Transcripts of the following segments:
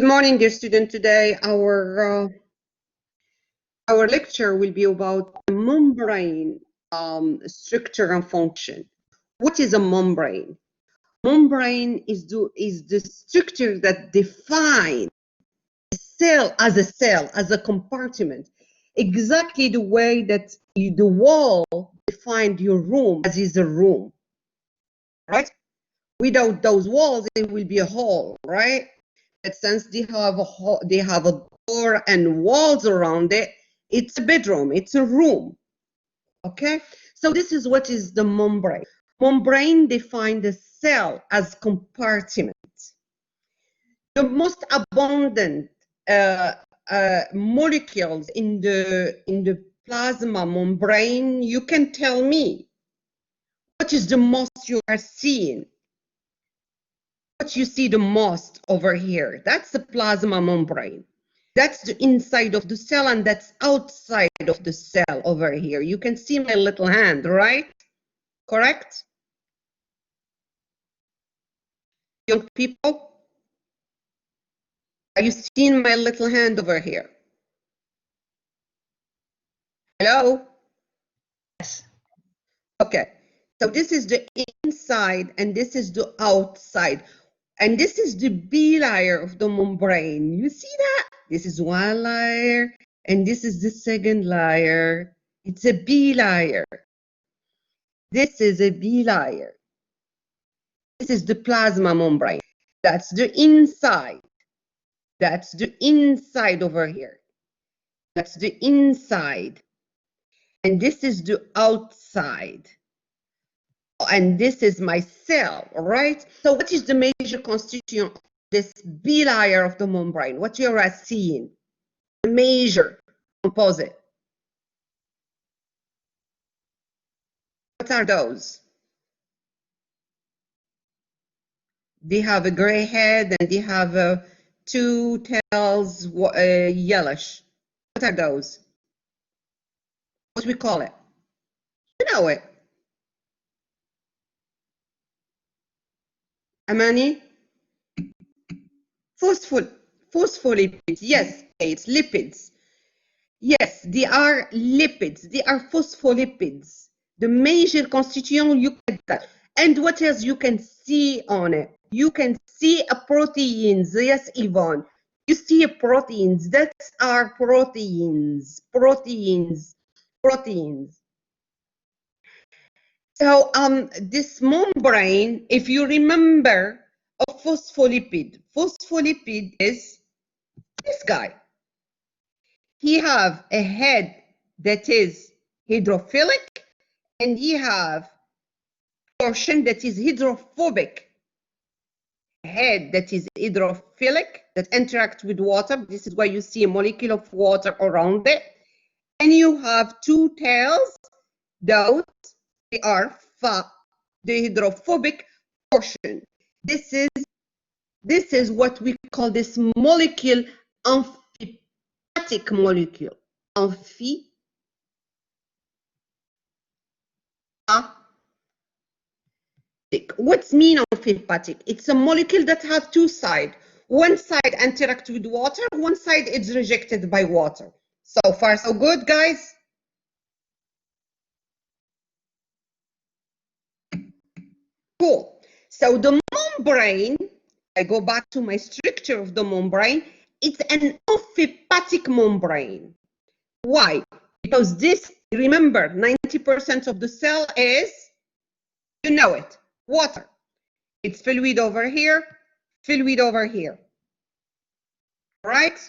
Good morning, dear student. Today our lecture will be about membrane structure and function. What is a membrane? Membrane is the structure that defines a cell, as a compartment, exactly the way that the wall defined your room as is a room, right? Without those walls, it will be a hole, right? But since they have a door and walls around it, it's a bedroom, it's a room. Okay, so this is what is the membrane. Membrane defines the cell as compartment. The most abundant molecules in the plasma membrane. You can tell me what is the most you are seeing. What you see the most over here, that's the plasma membrane. That's the inside of the cell, and that's outside of the cell over here. You can see my little hand, right? Correct? Young people, are you seeing my little hand over here? Hello? Yes. Okay, so this is the inside and this is the outside. And this is the B layer of the membrane. You see that? This is one layer and this is the second layer. It's a B layer. This is a B layer. This is the plasma membrane. That's the inside. That's the inside over here. That's the inside. And this is the outside. And this is my cell, right? So what is the major constituent of this B layer of the membrane? What you are seeing? The major composite. What are those? They have a gray head and they have two tails, yellowish. What are those? What do we call it? You know it. Amani? Phospholipids. Yes, it's lipids. Yes, they are lipids. They are phospholipids. The major constituent, you get that. And what else you can see on it? You can see a proteins. Yes, Yvonne. You see proteins. That are proteins. Proteins. So this membrane, if you remember, a phospholipid. Phospholipid is this guy. He have a head that is hydrophilic, and he have portion that is hydrophobic. Head that is hydrophilic, that interacts with water. This is why you see a molecule of water around it. And you have two tails. Those, they are the hydrophobic portion. This is what we call this molecule amphipatic molecule. What's mean amphipatic? It's a molecule that has two sides. One side interacts with water, one side is rejected by water. So far, so good, guys? Cool. So the membrane, I go back to my structure of the membrane, it's an amphipatic membrane. Why? Because this, remember, 90% of the cell is, you know it, water. It's fluid over here, fluid over here, right?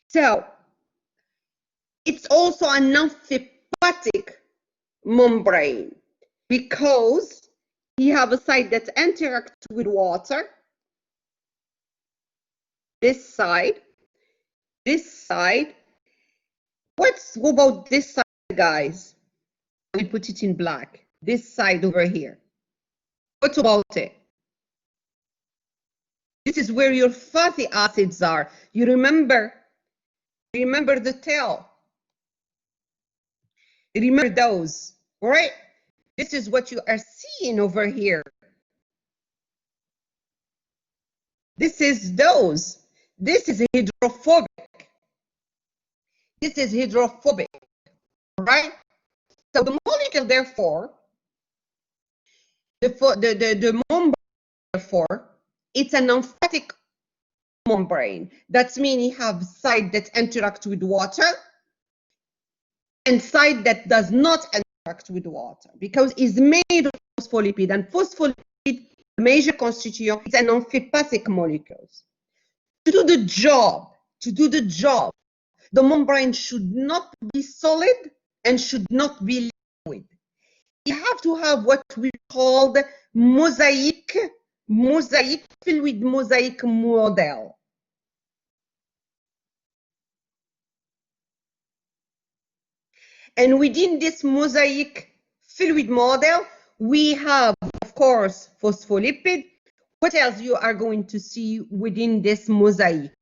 So it's also an amphipatic membrane because you have a side that interacts with water, this side. What's about this side, guys? We put it in black. This side over here. What about it? This is where your fatty acids are. You remember the tail. Remember those, right? This is what you are seeing over here. This is those. This is hydrophobic. This is hydrophobic, right? So the molecule, therefore, the membrane, therefore, it's an emphatic membrane. That means you have side that interact with water and side that does not interact with water, because it's made of phospholipid, and phospholipid, the major constituent, is an amphipathic molecules. To do the job, the membrane should not be solid and should not be liquid. You have to have what we call the mosaic fluid mosaic model. And within this mosaic fluid model, we have, of course, phospholipid. What else you are going to see within this mosaic?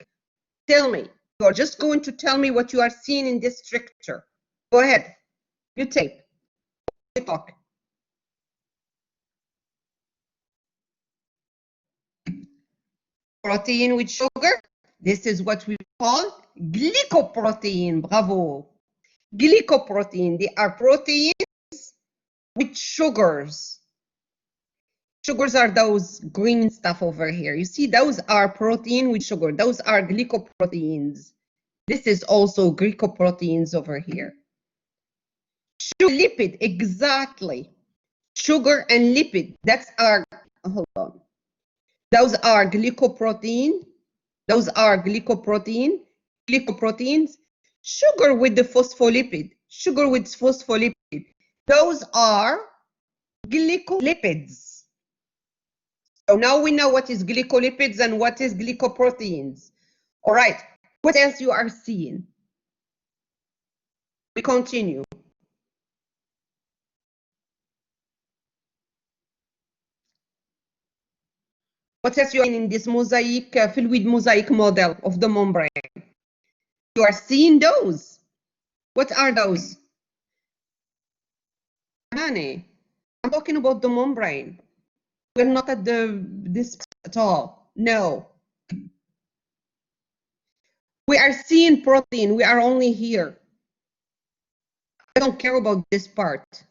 Tell me. You're just going to tell me what you are seeing in this structure. Go ahead. You tape. You talk. Protein with sugar. This is what we call glycoprotein. Bravo. Glycoprotein. They are proteins with sugars. Sugars are those green stuff over here. You see, those are protein with sugar. Those are glycoproteins. This is also glycoproteins over here. Sugar, lipid, exactly. Sugar and lipid, that's our, hold on. Those are glycoprotein. Those are glycoproteins. Sugar with the phospholipid. Sugar with phospholipid. Those are glycolipids. So now we know what is glycolipids and what is glycoproteins. All right, what else you are seeing? We continue. What else you are seeing in this mosaic, fluid mosaic model of the membrane? You are seeing those. What are those? Honey, I'm talking about the membrane. We're not at this at all. No. We are seeing protein. We are only here. I don't care about this part.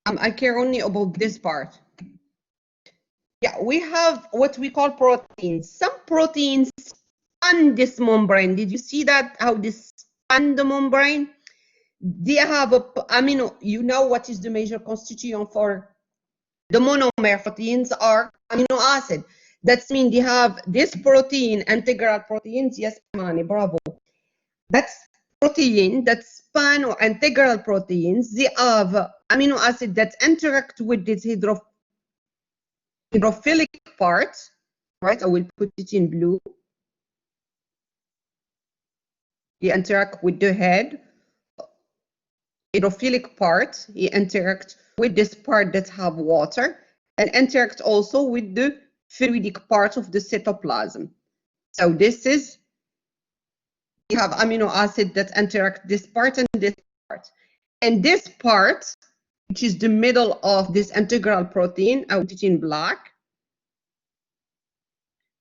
I care only about this part. Yeah, we have what we call proteins. Some proteins span this membrane. Did you see that? How this span the membrane? They have a amino. You know what is the major constituent for the monomer proteins are amino acid. That means they have this protein, integral proteins. Yes, Amani, bravo. That's protein that span or integral proteins. They have amino acid that interact with this hydrophilic part, right? I will put it in blue. They interact with the head. Hydrophilic part, they interact with this part that have water and interact also with the fluidic part of the cytoplasm. So this is, you have amino acid that interact this part and this part. And this part, which is the middle of this integral protein, I put it in black,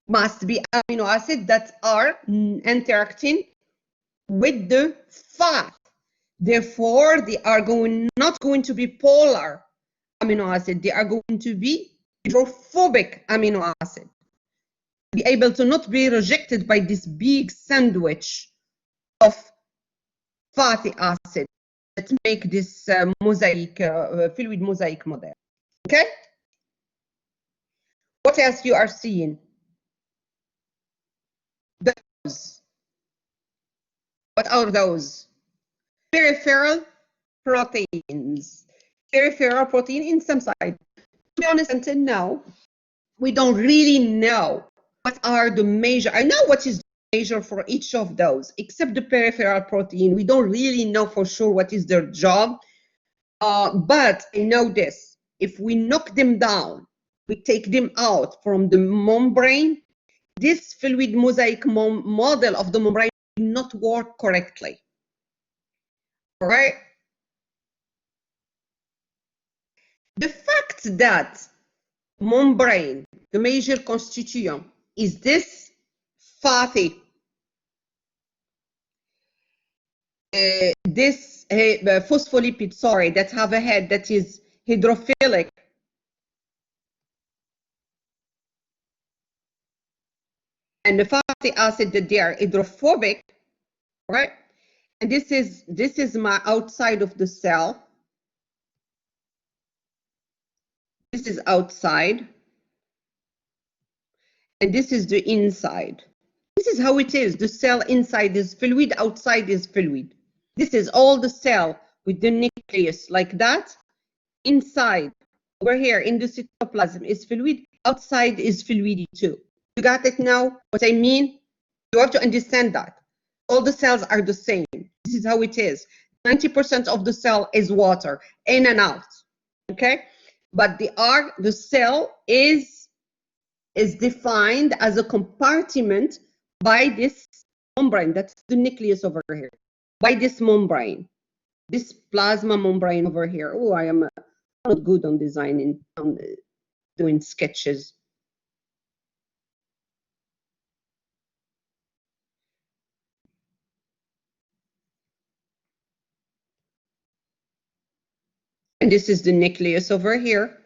must be amino acids that are interacting with the fat. Therefore, they are not going to be polar amino acid. They are going to be hydrophobic amino acid. Be able to not be rejected by this big sandwich of fatty acid that make this mosaic, fluid mosaic model. Okay? What else you are seeing? Those. What are those? Peripheral proteins. Peripheral protein in some side. To be honest, until now, we don't really know what are the major. I know what is the major for each of those, except the peripheral protein. We don't really know for sure what is their job. But I know this. If we knock them down, we take them out from the membrane, this fluid mosaic model of the membrane will not work correctly. All right? The fact that membrane the major constituent is this fatty, this phospholipid, sorry, that have a head that is hydrophilic. And the fatty acid that they are hydrophobic, right? And this is my outside of the cell. This is outside. And this is the inside. This is how it is. The cell inside is fluid, outside is fluid. This is all the cell with the nucleus like that. Inside, over here in the cytoplasm is fluid, outside is fluidy too. You got it now? What I mean? You have to understand that. All the cells are the same. This is how it is. 90% of the cell is water, in and out. Okay? But the cell is defined as a compartment by this membrane. That's the nucleus over here. By this membrane. This plasma membrane over here. Oh, I am not good on designing, doing sketches. And this is the nucleus over here,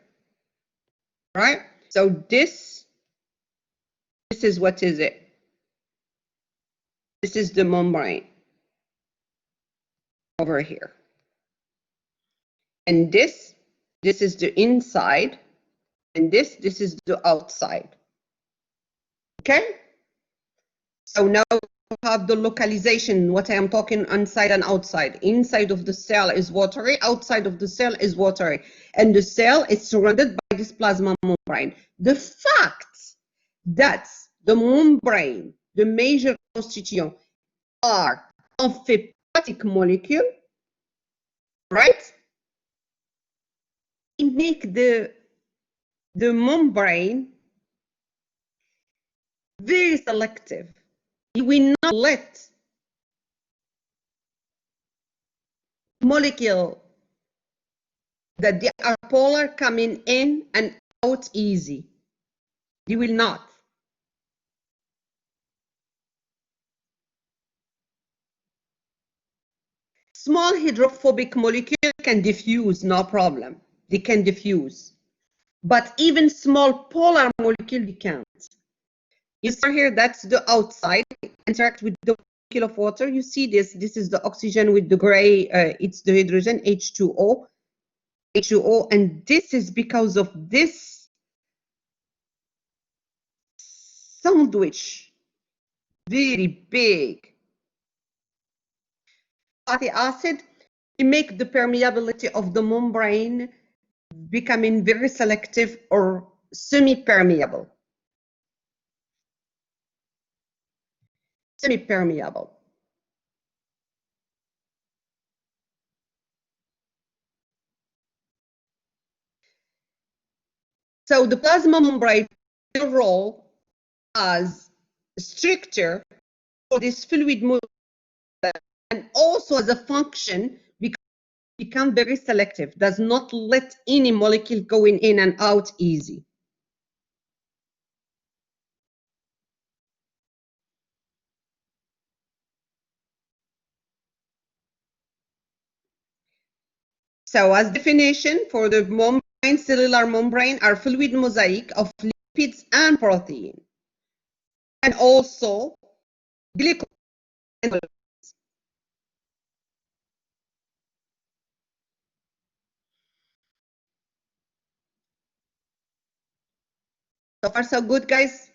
right? So this is what is it? This is the membrane over here. And this is the inside, and this is the outside. Okay? So now we have the localization, what I am talking inside and outside. Inside of the cell is watery, outside of the cell is watery. And the cell is surrounded by this plasma membrane. The fact that the membrane, the major constituent, are amphipotic molecule, right? It make the membrane very selective. It will not let molecule that they are polar coming in and out easy. They will not. Small hydrophobic molecule can diffuse, no problem. They can diffuse. But even small polar molecule, they can't. You see here, that's the outside, interact with the molecule of water. You see this is the oxygen with the gray, it's the hydrogen, H2O, and this is because of this sandwich, very big fatty acid, to make the permeability of the membrane becoming very selective or semi-permeable. Semi-permeable. So the plasma membrane plays a role as a structure for this fluid movement, and also as a function because it becomes very selective, does not let any molecule going in and out easy. So as definition for the membrane, cellular membrane are fluid mosaic of lipids and protein, and also glycogen. So far so good, guys?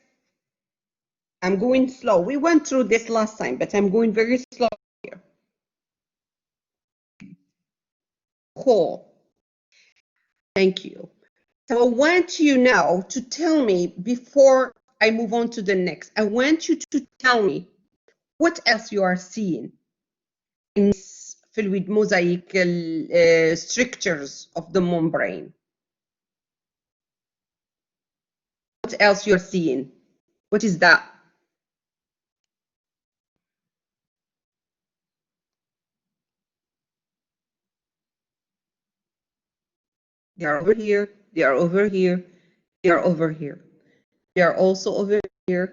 I'm going slow. We went through this last time, but I'm going very slow here. Cool. Thank you. So I want you now to tell me, before I move on to the next, I want you to tell me what else you are seeing in this fluid mosaic structures of the membrane. What else you're seeing? What is that? They are over here, they are over here, they are over here. They are also over here.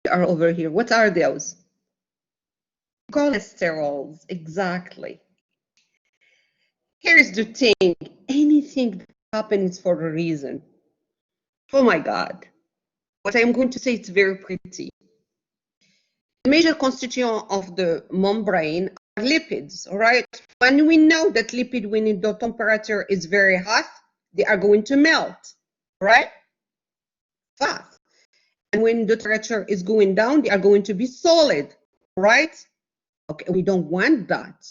They are over here. What are those? Cholesterols, exactly. Here's the thing. Anything that happens for a reason. Oh my God. What I'm going to say is very pretty. The major constituent of the membrane are lipids, all right? When we know that lipid, when the temperature is very hot, they are going to melt, right? Fast. And when the temperature is going down, they are going to be solid, right? Okay, we don't want that.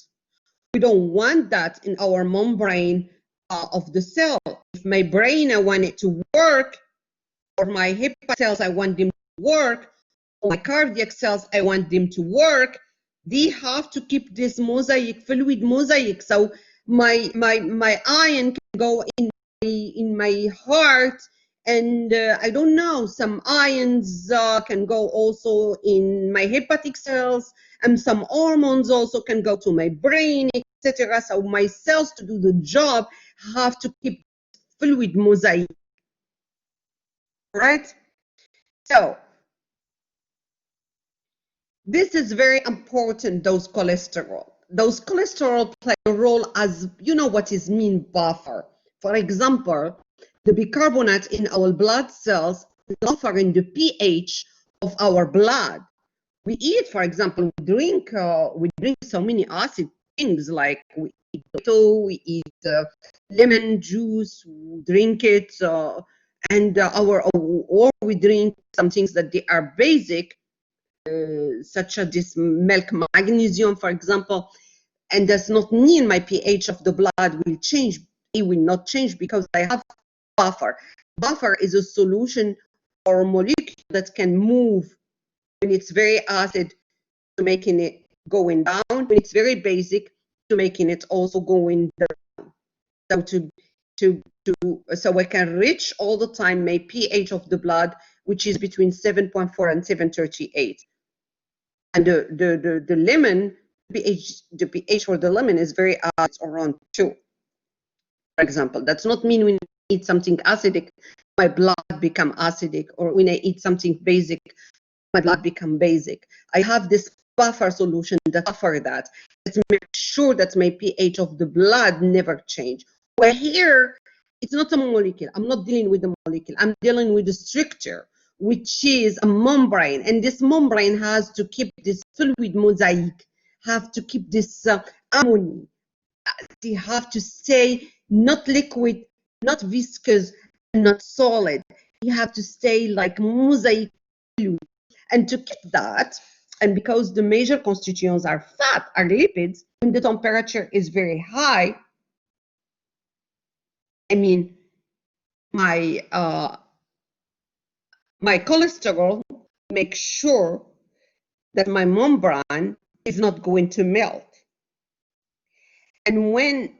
We don't want that in our membrane of the cell. If my brain, I want it to work, or my hepatic cells, I want them to work, or my cardiac cells, I want them to work, they have to keep this mosaic, fluid mosaic. So my iron can go in my heart, and I don't know, some ions can go also in my hepatic cells, and some hormones also can go to my brain, etc. So my cells, to do the job, have to keep fluid mosaic, right? So this is very important, those cholesterol. Those cholesterol play a role as, you know what is mean, buffer. For example, the bicarbonate in our blood cells is buffering the pH of our blood. We eat, for example, we drink so many acid things, like we eat tomato, we eat lemon juice, we drink it, and or we drink some things that they are basic, such as this milk magnesium, for example, and does not mean my pH of the blood will change. It will not change because I have buffer. Buffer is a solution or a molecule that can move when it's very acid to making it going down, when it's very basic to making it also going down. So I can reach all the time my pH of the blood, which is between 7.4 and 738. And the lemon the pH for the lemon is very it's around 2, for example. That's not mean when I eat something acidic, my blood become acidic, or when I eat something basic, my blood become basic. I have this buffer solution that buffer that make sure that my pH of the blood never change. Where here, it's not a molecule. I'm not dealing with the molecule. I'm dealing with the structure, which is a membrane. And this membrane has to keep this fluid mosaic, have to keep this harmony. They have to stay not liquid, not viscous, and not solid. You have to stay like mosaic fluid. And to keep that, and because the major constituents are fat, are lipids, when the temperature is very high, I mean, my cholesterol makes sure that my membrane is not going to melt. And when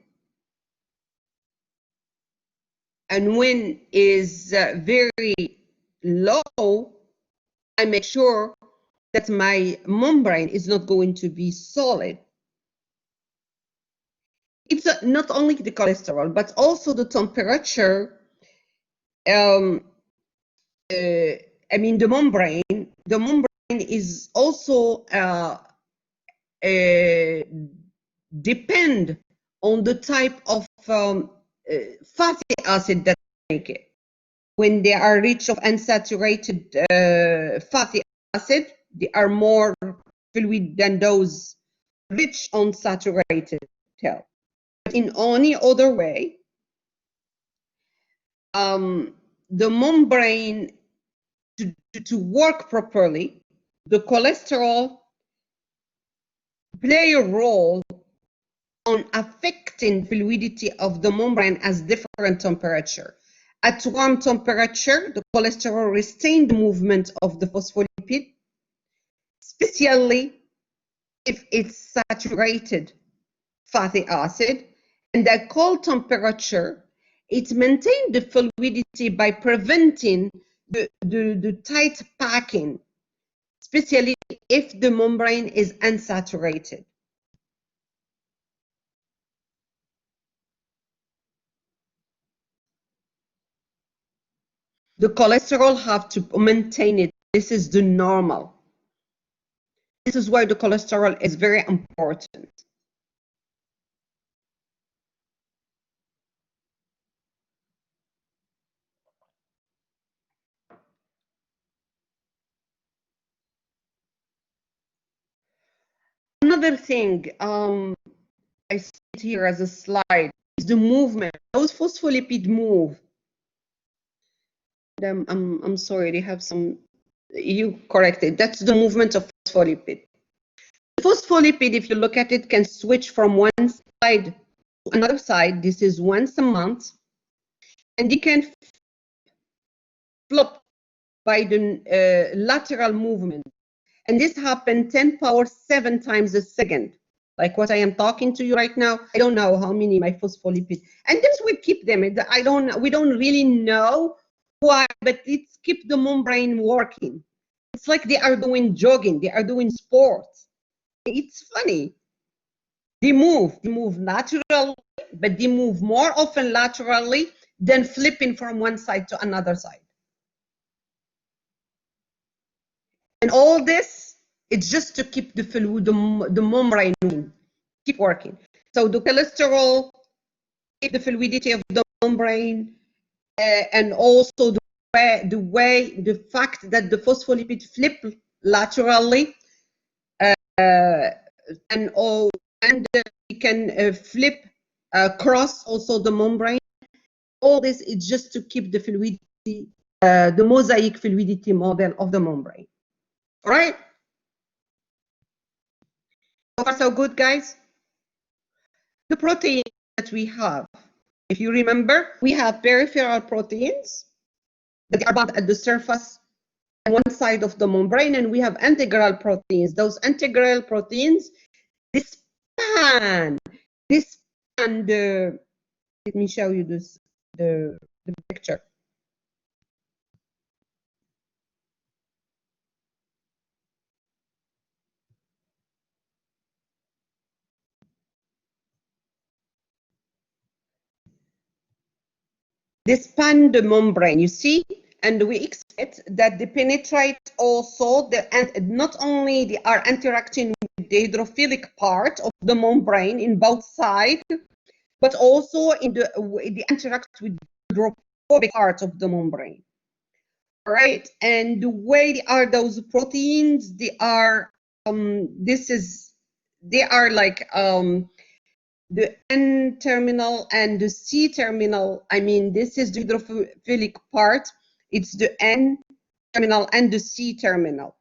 is very low, I make sure that my membrane is not going to be solid. It's not only the cholesterol, but also the temperature. I mean, the membrane is also depend on the type of fatty acid that make it. When they are rich of unsaturated fatty acid, they are more fluid than those rich on saturated tail. But in any other way, the membrane to work properly, the cholesterol play a role on affecting fluidity of the membrane at different temperature. At warm temperature, the cholesterol retain the movement of the phospholipid, especially if it's saturated fatty acid. And at cold temperature, it maintains the fluidity by preventing the tight packing, especially if the membrane is unsaturated. The cholesterol have to maintain it. This is the normal. This is why the cholesterol is very important. Another thing, I see it here as a slide, is the movement. Those phospholipid move. I'm sorry, they have some, you corrected. That's the movement of phospholipid. The phospholipid, if you look at it, can switch from one side to another side. This is once a month. And they can flip by the lateral movement. And this happened 10 power 7 times a second. Like what I am talking to you right now, I don't know how many my phospholipid. And this will keep them. We don't really know why, but it's keep the membrane working. It's like they are doing jogging, they are doing sports. It's funny. They move laterally, but they move more often laterally than flipping from one side to another side. And all this, it's just to keep the fluid, the membrane, keep working. So the cholesterol, keep the fluidity of the membrane, and also the fact that the phospholipid flip laterally, and we can flip across also the membrane. All this is just to keep the fluidity, the mosaic fluidity model of the membrane. All right. So far, so good, guys. The protein that we have, if you remember, we have peripheral proteins that are bound at the surface on one side of the membrane, and we have integral proteins. Those integral proteins, they span the, let me show you this, the picture. They span the membrane, you see, and we expect that they penetrate also and not only they are interacting with the hydrophilic part of the membrane in both sides, but also they interact with the hydrophobic part of the membrane. All right, and the way they are those proteins, they are they are like the N terminal and the C terminal. I mean, this is the hydrophilic part. It's the N terminal and the C terminal.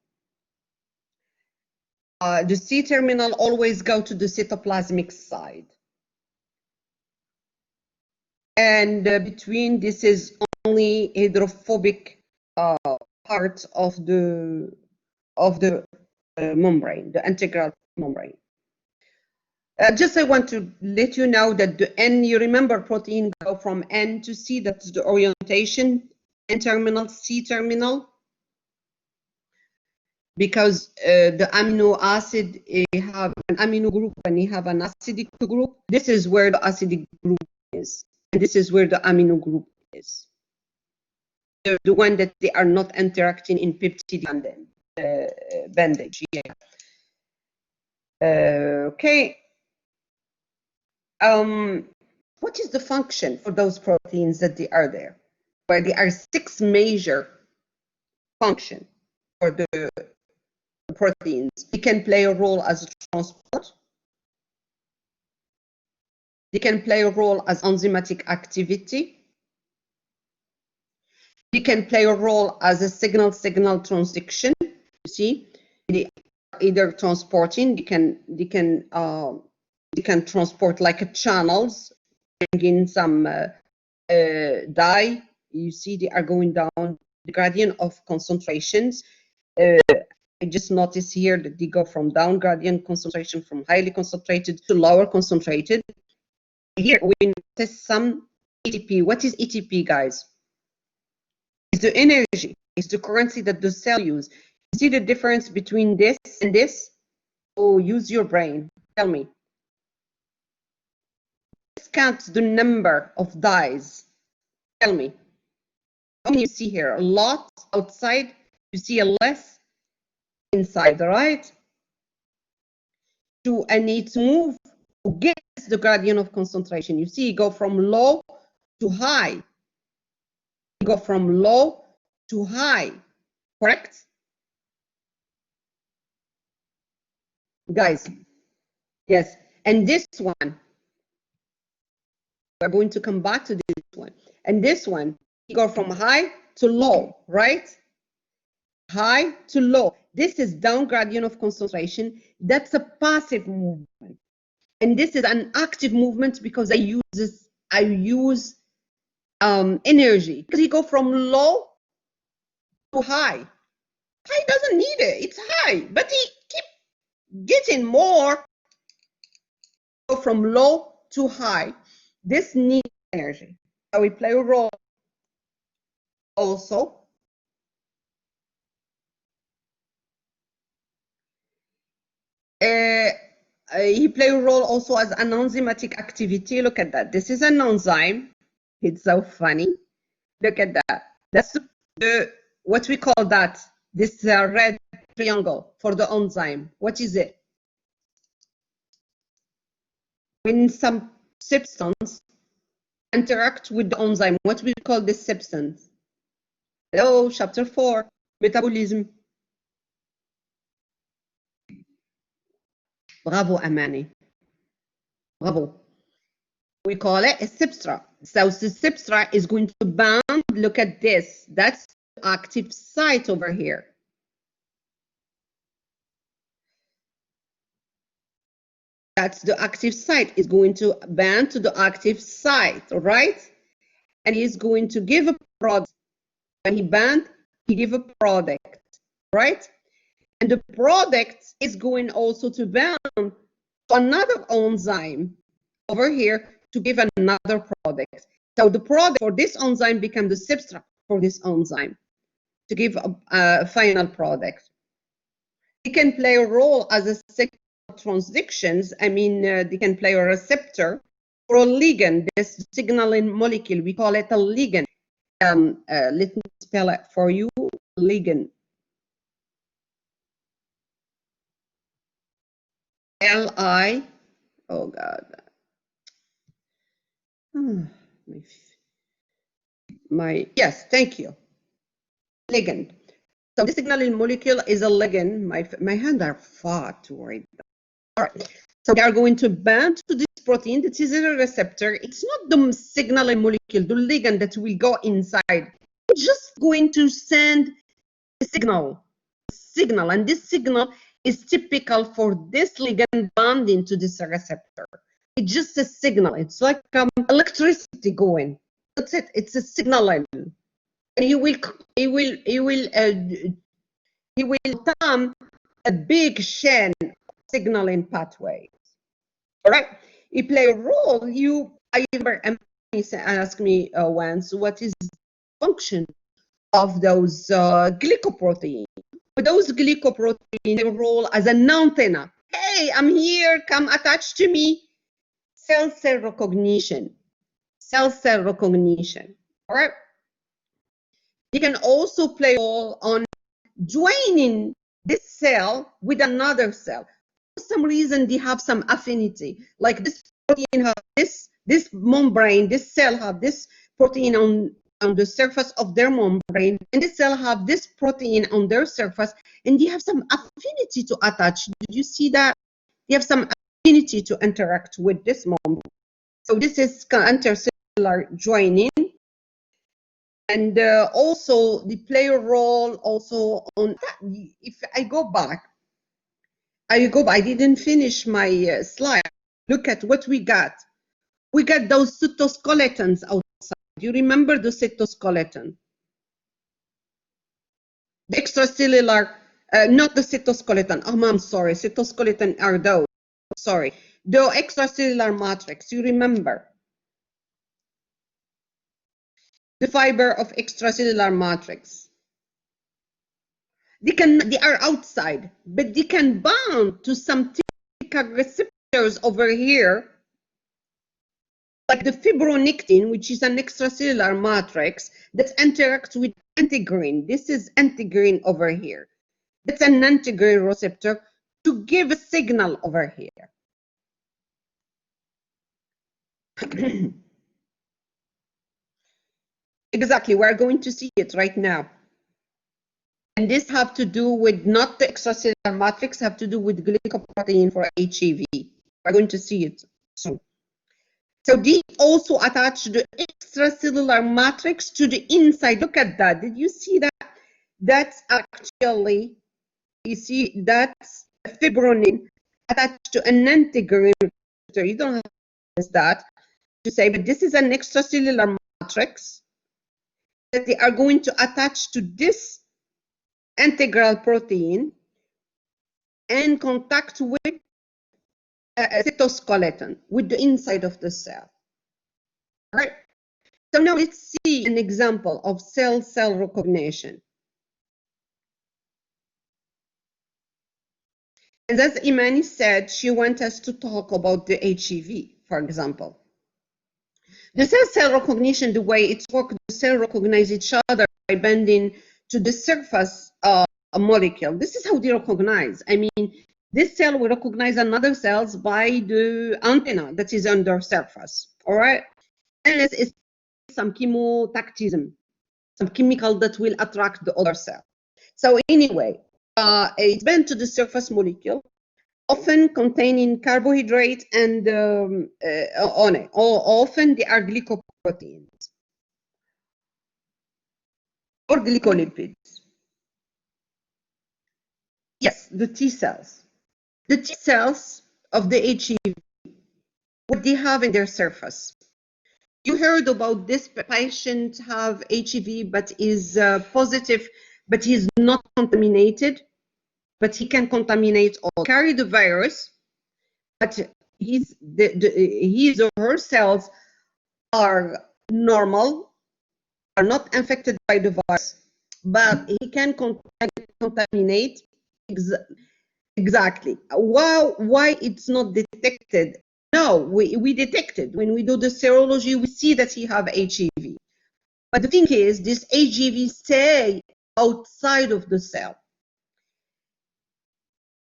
The C terminal always go to the cytoplasmic side. And between, this is only hydrophobic part of the membrane, the integral membrane. Just I want to let you know that the N, you remember protein go from N to C, that's the orientation, N terminal, C terminal, because the amino acid have an amino group and you have an acidic group. This is where the acidic group is, and this is where the amino group is. The one that they are not interacting in peptide bandage. Yeah. Okay. What is the function for those proteins that they are there? Well, there are 6 major functions for the proteins. They can play a role as transport. They can play a role as enzymatic activity. They can play a role as a signal-signal transduction. You see, they are either transporting. They can transport like channels, bringing some dye. You see, they are going down the gradient of concentrations. I just noticed here that they go from down gradient concentration from highly concentrated to lower concentrated. Here we notice some ATP. What is ATP, guys? It's the energy. It's the currency that the cell uses. You see the difference between this and this? Oh, use your brain. Tell me. This counts the number of dyes. Tell me. How many you see here? A lot outside. You see a less inside, right? And it's move against the gradient of concentration. You see, you go from low to high. You go from low to high, correct? Guys, yes. And this one, we're going to come back to this one. And this one, you go from high to low, right? High to low. This is down gradient of concentration. That's a passive movement. And this is an active movement because I use energy. Because you go from low to high. High doesn't need it. It's high, but he keep getting more. Go from low to high. This needs energy. So we play a role also. He play a role also as an enzymatic activity. Look at that. This is an enzyme. It's so funny. Look at that. That's what we call that. This red triangle for the enzyme. What is it? When some substance interact with the enzyme, what we call this substance? Hello, chapter 4, metabolism. Bravo, Amani. Bravo. We call it a substrate. So the substrate is going to bound. Look at this. That's the active site over here. That's the active site. It's going to band to the active site, right? And he's going to give a product. When he band, he give a product, right? And the product is going also to bound to another enzyme over here to give another product. So the product for this enzyme becomes the substrate for this enzyme to give a final product. It can play a role as a signal transductions. I mean, they can play a receptor or a ligand, this signaling molecule. We call it a ligand. Let me spell it for you, ligand. L-I, oh God. Yes, thank you. Ligand. So the signaling molecule is a ligand. My hands are far to write that. All right. So they are going to bind to this protein that is a receptor. It's not the signaling molecule, the ligand that will go inside. It's just going to send a signal. And this signal is typical for this ligand binding to this receptor. It's just a signal. It's like electricity going. That's it. It's a signaling. And he will come a big chain signaling pathways. All right. He play a role. I remember asked me once, what is the function of those glycoproteins? Those glycoproteins role as an antenna. Hey, I'm here. Come attach to me. Cell recognition. Cell recognition. All right. You can also play a role on joining this cell with another cell. For some reason, they have some affinity. Like this protein have this membrane, this cell have this protein on the surface of their membrane, and this cell have this protein on their surface, and they have some affinity to attach. Did you see that? They have some affinity to interact with this membrane. So this is intercellular joining. And also they play a role also on, if I go back, I didn't finish my slide. Look at what we got. We got those cytoskeletons outside. You remember the cytoskeleton? The extracellular, not the cytoskeleton. Oh, I'm sorry. Cytoskeleton are those. Sorry. The extracellular matrix, you remember? The fiber of extracellular matrix. They are outside, but they can bound to some typical receptors over here like the fibronectin, which is an extracellular matrix that interacts with integrin. This is integrin over here. That's an integrin receptor to give a signal over here. Exactly, we're going to see it right now. And this have to do with not the extracellular matrix, have to do with glycoprotein for HEV. We're going to see it soon. So these also attach the extracellular matrix to the inside. Look at that. Did you see that? That's actually, you see, that's fibronin attached to an integrin receptor. You don't have to use that to say, but this is an extracellular matrix that they are going to attach to this integral protein and contact with a cytoskeleton, with the inside of the cell. All right. So now let's see an example of cell-cell recognition. And as Imani said, she wants us to talk about the HEV, for example. The cell-cell recognition, the way it's worked, the cell recognize each other by bending to the surface of a molecule. This is how they recognize. I mean, this cell will recognize another cells by the antenna that is on their surface. All right, and it's some chemotactism, some chemical that will attract the other cell. So anyway, it's bent to the surface molecule, often containing carbohydrate and on it. Often they are glycoproteins or glycolipids. Yes, the T cells. The T cells of the HEV, what they have in their surface. You heard about this patient have HEV but is positive, but he's not contaminated, but he can contaminate or carry the virus, but his or her cells are normal, are not infected by the virus, but he can contaminate. Exactly. Why it's not detected? No, we detected. When we do the serology, we see that he have HEV. But the thing is, this HEV stay outside of the cell.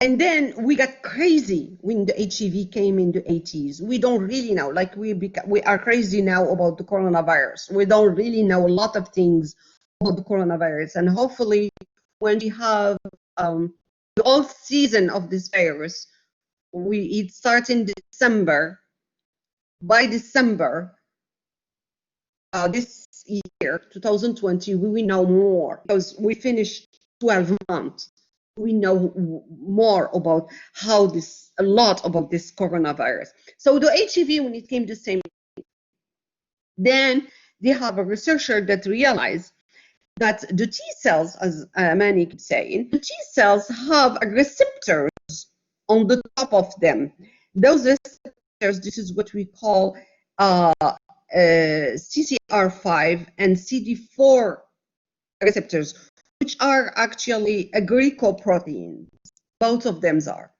And then we got crazy when the HEV came in the 80s. We don't really know, like we are crazy now about the coronavirus. We don't really know a lot of things about the coronavirus. And hopefully when we have the whole season of this virus, it starts in December. By December, this year, 2020, we will know more because we finished 12 months. We know more about a lot about this coronavirus. So the HEV, when it came the same, then they have a researcher that realized that the T cells, as Manny keeps saying, the T cells have receptors on the top of them. Those receptors, this is what we call CCR5 and CD4 receptors, which are actually a glycoproteins. Both of them are.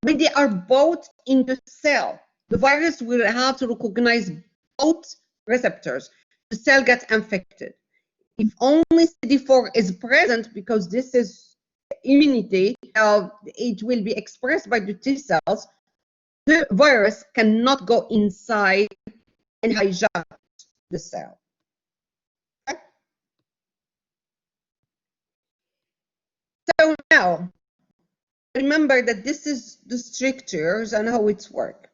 When they are both in the cell, the virus will have to recognize both receptors. The cell gets infected. If only CD4 is present, because this is immunity, it will be expressed by the T cells, the virus cannot go inside and hijack the cell. Okay? So now, remember that this is the structures and how it's work.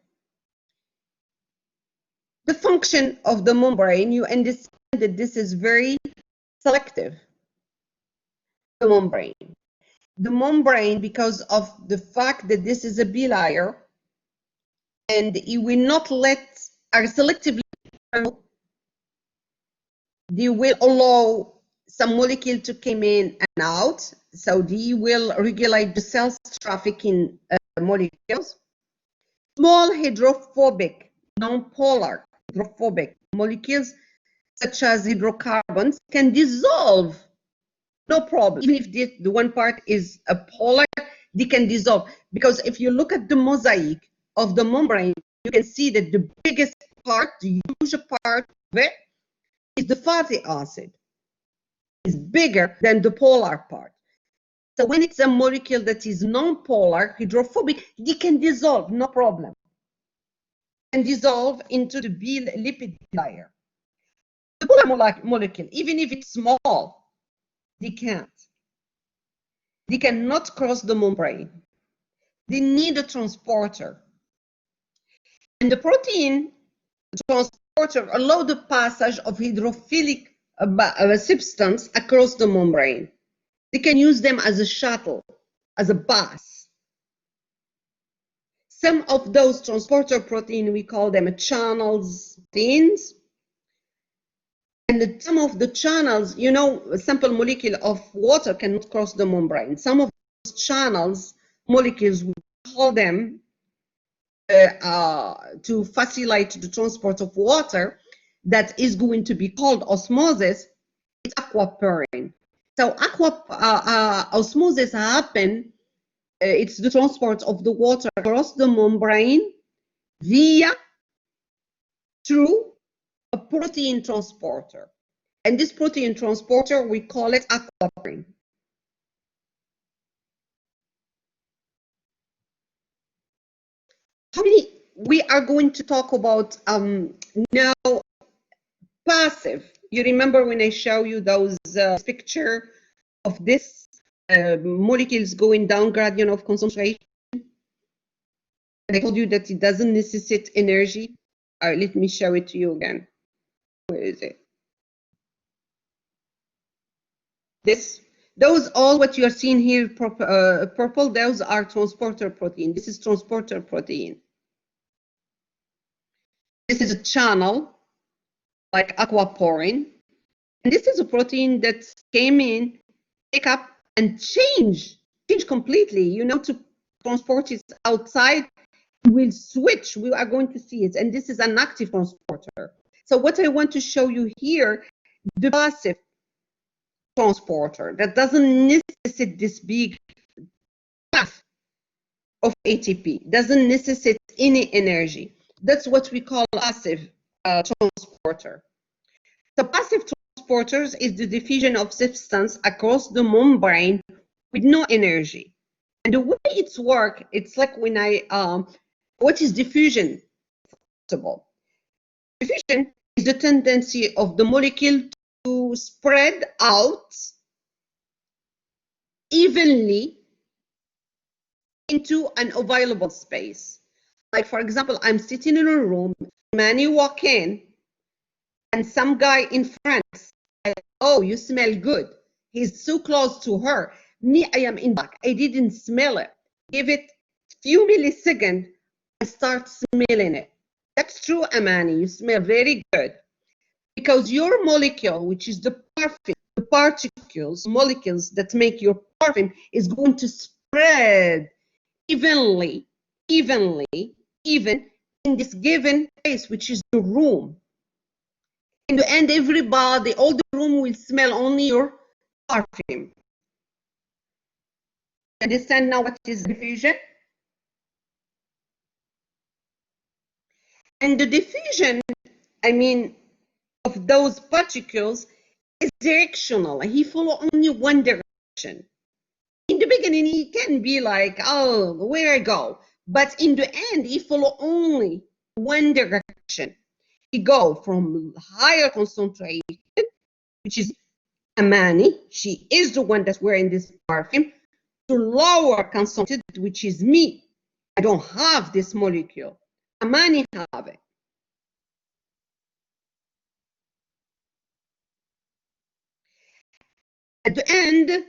The function of the membrane, you understand that this is very selective. The membrane, because of the fact that this is a bilayer, and it will not let are selectively, they will allow some molecule to come in and out, so they will regulate the cell's trafficking molecules. Small hydrophobic, non-polar hydrophobic molecules, such as hydrocarbons, can dissolve, no problem. Even if the one part is a polar, they can dissolve. Because if you look at the mosaic of the membrane, you can see that the biggest part, the huge part of it, is the fatty acid. It's bigger than the polar part. So when it's a molecule that is non-polar, hydrophobic, it can dissolve, no problem. And dissolve into the lipid layer. The polar molecule, even if it's small, they can't. They cannot cross the membrane. They need a transporter. And the protein transporter allows the passage of hydrophilic substance across the membrane. They can use them as a shuttle, as a bus. Some of those transporter protein, we call them channels proteins. And some of the channels, you know, a simple molecule of water cannot cross the membrane. Some of those channels, molecules, we call them to facilitate the transport of water, that is going to be called osmosis. It's aquaporin. So osmosis happen. It's the transport of the water across the membrane through a protein transporter. And this protein transporter, we call it aquaporin. We are going to talk about now passive. You remember when I show you those picture of this molecules going down gradient of concentration? And I told you that it doesn't necessitate energy. All right, let me show it to you again. Where is it? Those all what you are seeing here, purple, those are transporter protein. This is transporter protein. This is a channel, like aquaporin. And this is a protein that came in, pick up, and change completely, you know, to transport it outside. We'll switch, we are going to see it. And this is an active transporter. So what I want to show you here, the passive transporter that doesn't necessitate this big path of ATP, doesn't necessitate any energy. That's what we call passive transporter. The passive transporters is the diffusion of substance across the membrane with no energy. And the way it's work, it's like when what is diffusion? Diffusion is the tendency of the molecule to spread out evenly into an available space. Like, for example, I'm sitting in a room, Manny walk in, and some guy in front says, oh, you smell good. He's so close to her. Me, I am in back. I didn't smell it. Give it a few milliseconds, I start smelling it. That's true, Amani. You smell very good. Because your molecule, which is the perfume, the particles, molecules that make your perfume, is going to spread evenly, even in this given place, which is the room. In the end, everybody, all the room will smell only your perfume. Understand now what is diffusion? And the diffusion, I mean, of those particles is directional. He follows only one direction. In the beginning, he can be like, oh, where I go. But in the end, he follows only one direction. He go from higher concentration, which is Amani, she is the one that's wearing this perfume, to lower concentrated, which is me. I don't have this molecule. Amani have it. At the end,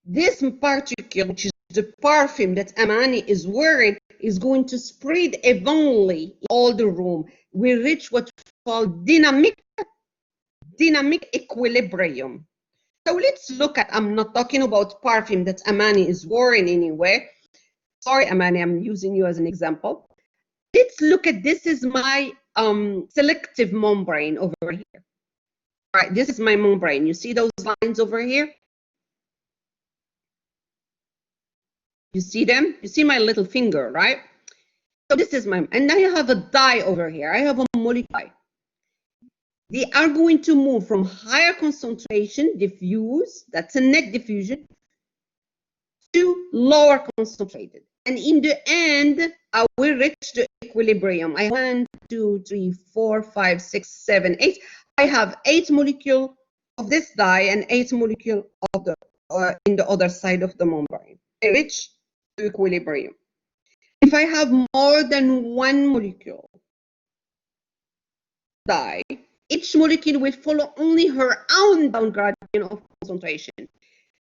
this particle, which is the perfume that Amani is wearing, is going to spread evenly in all the room. We reach what we call dynamic equilibrium. So let's look at, I'm not talking about perfume that Amani is wearing anyway. Sorry, Amani, I'm using you as an example. Let's look at, this is my selective membrane over here. All right, this is my membrane. You see those lines over here? You see them? You see my little finger, right? So this is my, and I have a dye over here. I have a molecule. They are going to move from higher concentration, diffuse, that's a net diffusion, to lower concentrated. And in the end, I will reach the equilibrium. I 1, 2, 3, 4, 5, 6, 7, 8. I have 8 molecules of this dye and 8 molecules of the in the other side of the membrane. I reach the equilibrium. If I have more than 1 molecule dye, each molecule will follow only her own down gradient of concentration.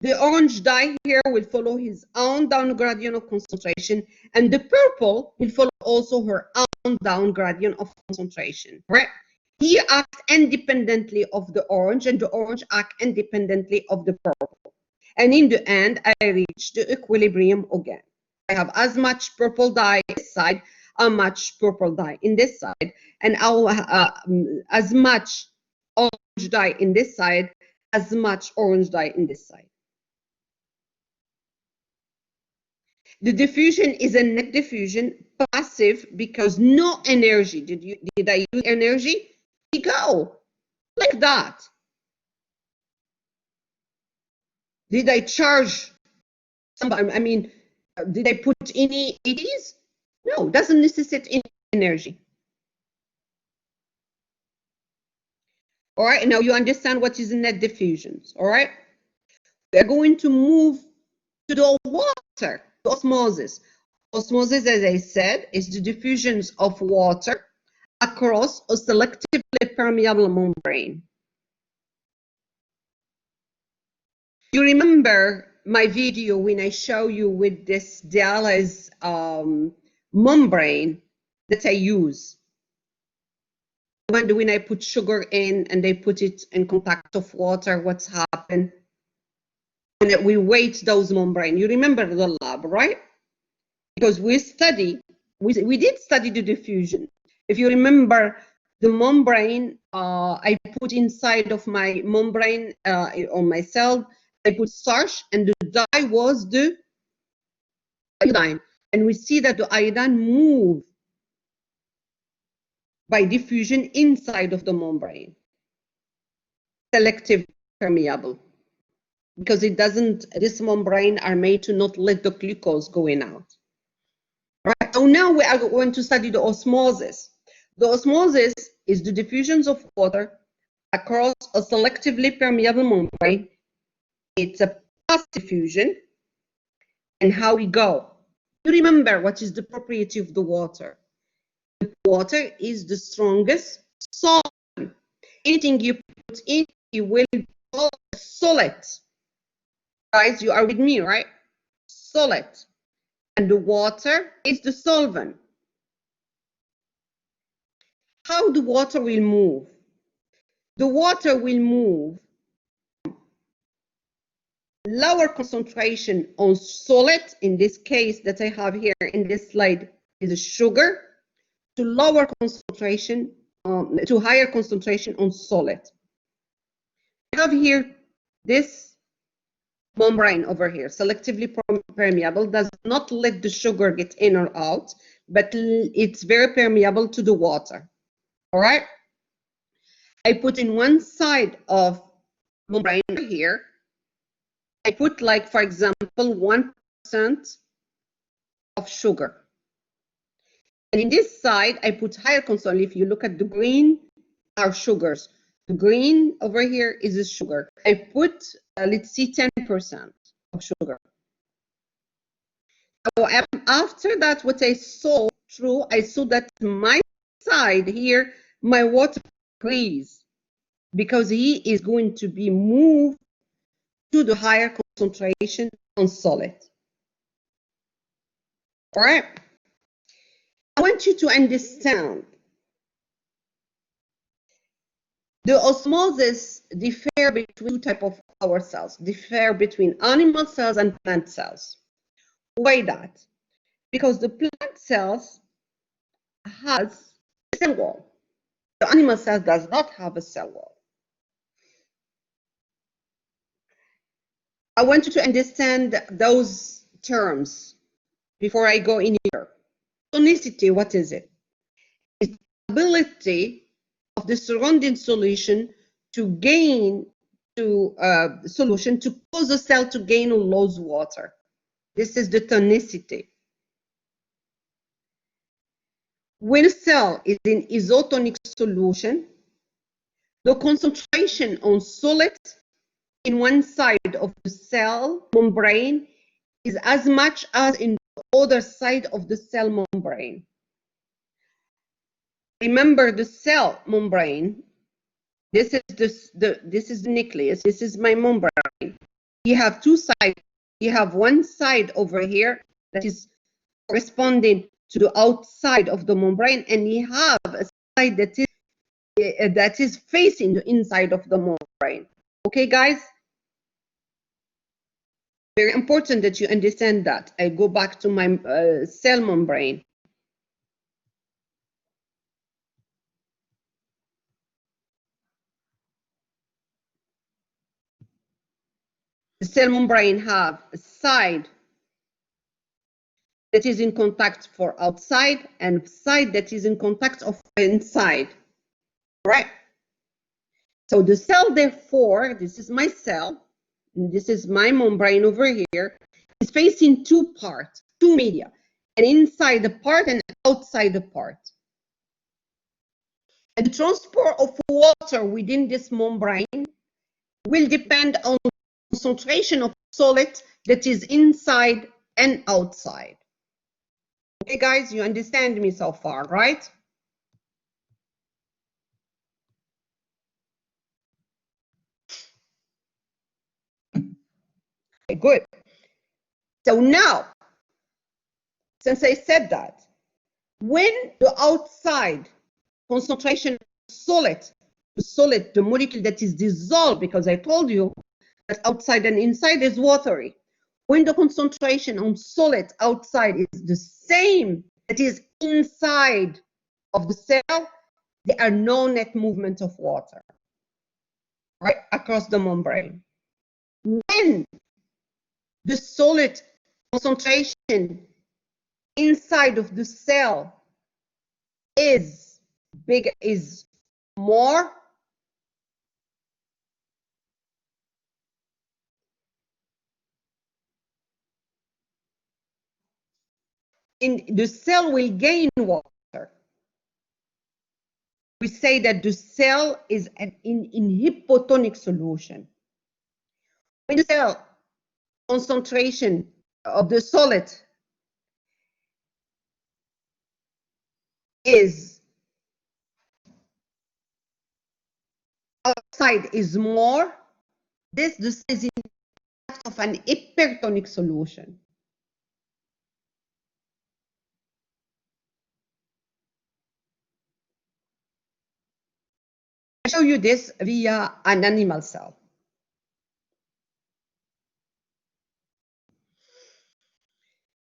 The orange dye here will follow his own down gradient of concentration, and the purple will follow also her own down gradient of concentration, right? He acts independently of the orange, and the orange acts independently of the purple. And in the end, I reach the equilibrium again. I have as much purple dye this side, as much purple dye in this side, and I'll as much orange dye in this side, as much orange dye in this side. The diffusion is a net diffusion, passive, because no energy. Did I use energy? We go like that. Did I charge somebody? I mean, did I put any ADs? No, doesn't necessitate any energy. All right, now you understand what is net diffusions. All right, we're going to move to the water, the osmosis. Osmosis, as I said, is the diffusions of water across a selectively permeable membrane. You remember my video when I show you with this dialysis membrane that I use. When I put sugar in and they put it in contact of water, what's happened? And we weight those membrane. You remember the lab, right? Because we did study the diffusion. If you remember the membrane, I put inside of my membrane on my cell, I put starch, and the dye was the iodine. And we see that the iodine move by diffusion inside of the membrane. Selective permeable. Because it doesn't, this membrane are made to not let the glucose going out. Right. So now we are going to study the osmosis. The osmosis is the diffusions of water across a selectively permeable membrane. It's a passive diffusion. And how we go. You remember what is the property of the water. The water is the strongest solvent. Anything you put in, it will be solid. Guys, you are with me, right? Solid. And the water is the solvent. How the water will move? The water will move lower concentration on solid, in this case that I have here in this slide is a sugar, to lower concentration, to higher concentration on solid. I have here this membrane over here, selectively permeable, does not let the sugar get in or out, but it's very permeable to the water. All right. I put in one side of membrane here. I put, like, for example, 1% of sugar. And in this side, I put higher concentration. If you look at the green, are sugars. The green over here is a sugar. I put, let's see, 10% of sugar. So after that, what I saw that my side here, my water increase, because he is going to be moved to the higher concentration on solid. All right. I want you to understand the osmosis differ between two types of our cells, differ between animal cells and plant cells. Why that? Because the plant cells has a cell wall. The animal cell does not have a cell wall. I want you to understand those terms before I go in here. Tonicity, what is it? It's the ability of the surrounding solution to gain solution to cause the cell to gain or lose water. This is the tonicity. When a cell is in isotonic solution, the concentration on solid in one side of the cell membrane is as much as in the other side of the cell membrane. Remember the cell membrane. This is this is the nucleus. This is my membrane. You have two sides. You have one side over here that is corresponding to the outside of the membrane, and you have a side that is facing the inside of the membrane. Okay, guys? Very important that you understand that. I go back to my cell membrane. The cell membrane have a side that is in contact for outside and side that is in contact of inside, right? So the cell, therefore, this is my cell, and this is my membrane over here, is facing two parts, two media, an inside the part and outside the part. And the transport of water within this membrane will depend on the concentration of solid that is inside and outside. Okay, guys, you understand me so far, right? Okay, good. So now, since I said that, when the outside concentration of solid, the molecule that is dissolved, because I told you that outside and inside is watery. When the concentration on solid outside is the same that is inside of the cell, there are no net movement of water, right, across the membrane. When the solid concentration inside of the cell is more, the cell will gain water. We say that the cell is in hypotonic solution. When the cell concentration of the solid is outside is more, this is in of an hypertonic solution. I show you this via an animal cell.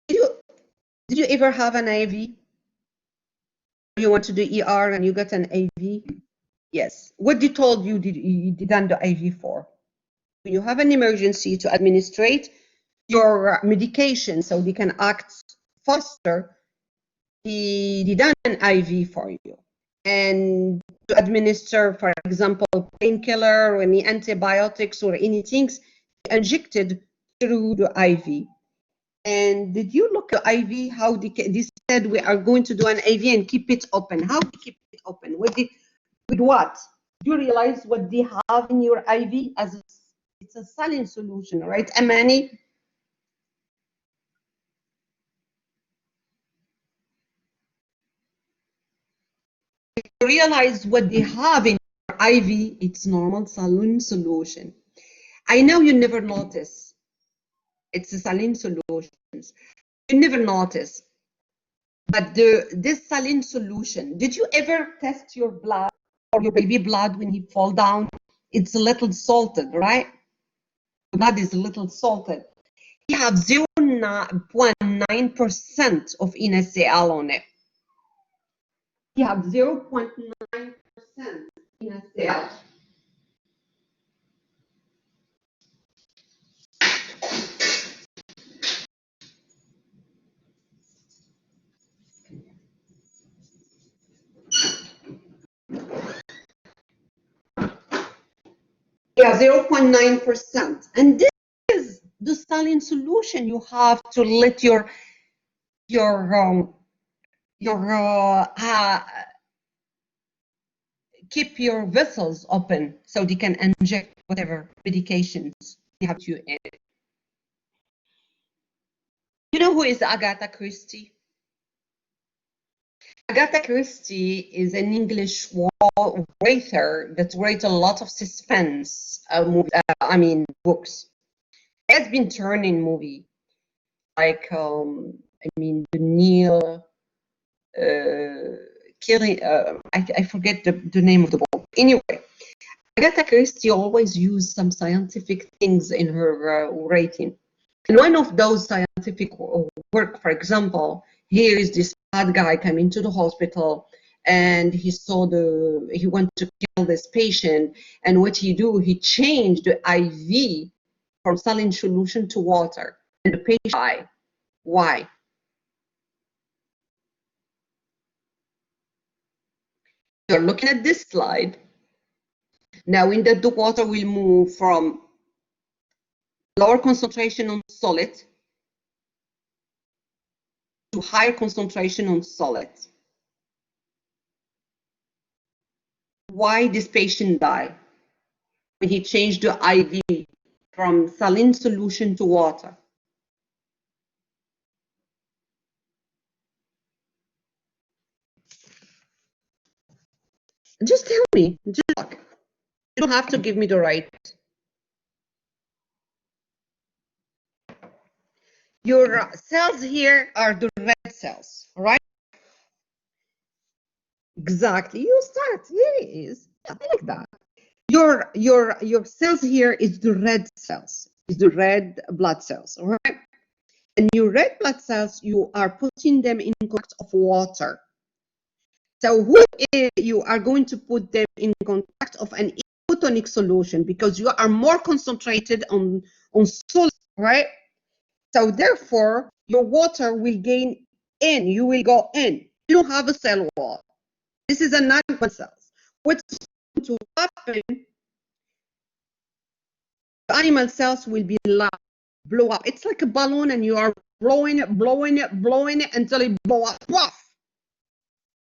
Did you ever have an IV? You went to the ER and you got an IV? Yes. What they told you you did the IV for? When you have an emergency to administrate your medication so they can act faster, they done an IV for you. And to administer, for example, painkiller or any antibiotics or anything injected through the IV. And did you look at IV, how they said we are going to do an IV and keep it open? How do you keep it open? With what? Do you realize what they have in your IV? As it's a saline solution, right, Amani? You realize what they have in your IV, it's normal saline solution. I know you never notice. It's a saline solutions. You never notice. But this saline solution, did you ever test your blood or your baby blood when he fall down? It's a little salted, right? The blood is a little salted. You have 0.9% of NaCl on it. You have 0.9% NaCl. Yeah, 0.9%. And this is the saline solution. You have to let your keep your vessels open so they can inject whatever medications you have to in. You know who is Agatha Christie? Agatha Christie is an English writer that writes a lot of suspense books. It has been turned in movie, like the Neil killing. I forget the name of the book. Anyway, Agatha Christie always used some scientific things in her writing. And one of those scientific work, for example, here is this bad guy coming to the hospital, and he went to kill this patient, and what he do, he changed the IV from saline solution to water, and the patient died. Why? You're looking at this slide, knowing that the water will move from lower concentration on solid to higher concentration on solid. Why this patient died when he changed the IV from saline solution to water? Just tell me. Just talk. You don't have to give me the right. Your cells here are the red cells, right? Exactly. You start. Here it is. Yeah, I like that. Your cells here is the red cells, is the red blood cells, all right? And your red blood cells, you are putting them in contact of water. So you are going to put them in contact of an isotonic solution because you are more concentrated on solid, right? So therefore, your water will gain in. You will go in. You don't have a cell wall. This is a non-one cells. What's going to happen? The animal cells will be loud, blow up. It's like a balloon, and you are blowing it, blowing it, blowing it until it blow up. Puff!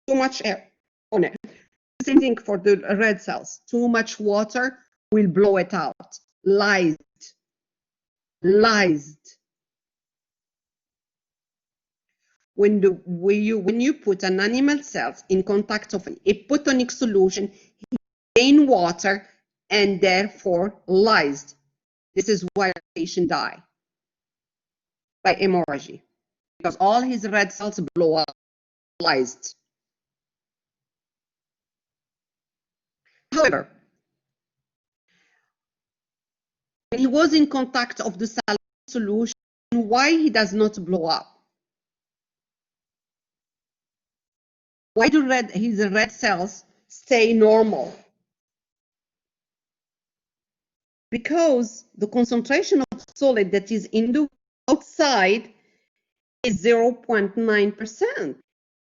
Too much air on it. Same thing for the red cells. Too much water will blow it out. Lysed. When you put an animal cells in contact of an hypotonic solution, he gain water and therefore lysed. This is why a patient die by hemorrhage, because all his red cells blow up, lysed. However, when he was in contact of the saline solution, why he does not blow up? Why do his red cells stay normal? Because the concentration of solid that is in the outside is 0.9%.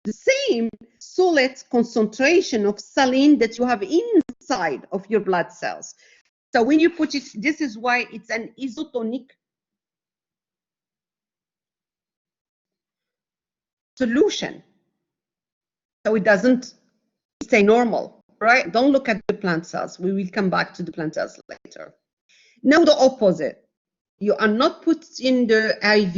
The same solid concentration of saline that you have inside of your blood cells. So when you put it, this is why it's an isotonic solution. So it doesn't stay normal, right? Don't look at the plant cells. We will come back to the plant cells later. Now the opposite. You are not put in the IV.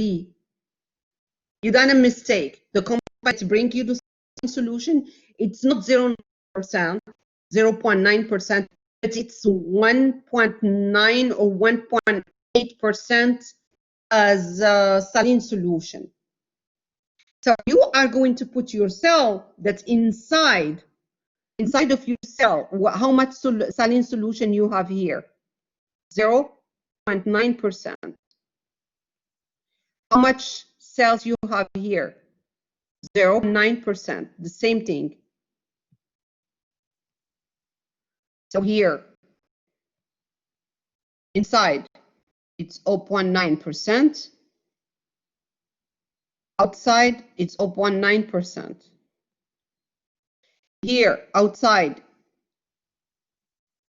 You done a mistake. The company bring you the solution. It's not 0%, 0.9%, but it's 1.9 or 1.8% as a saline solution. So you are going to put your cell that's inside of your cell. How much saline solution you have here? 0.9%. How much cells you have here? 0.9%. The same thing. So here, inside, it's 0.9%. Outside, it's 0.9%. Here, outside,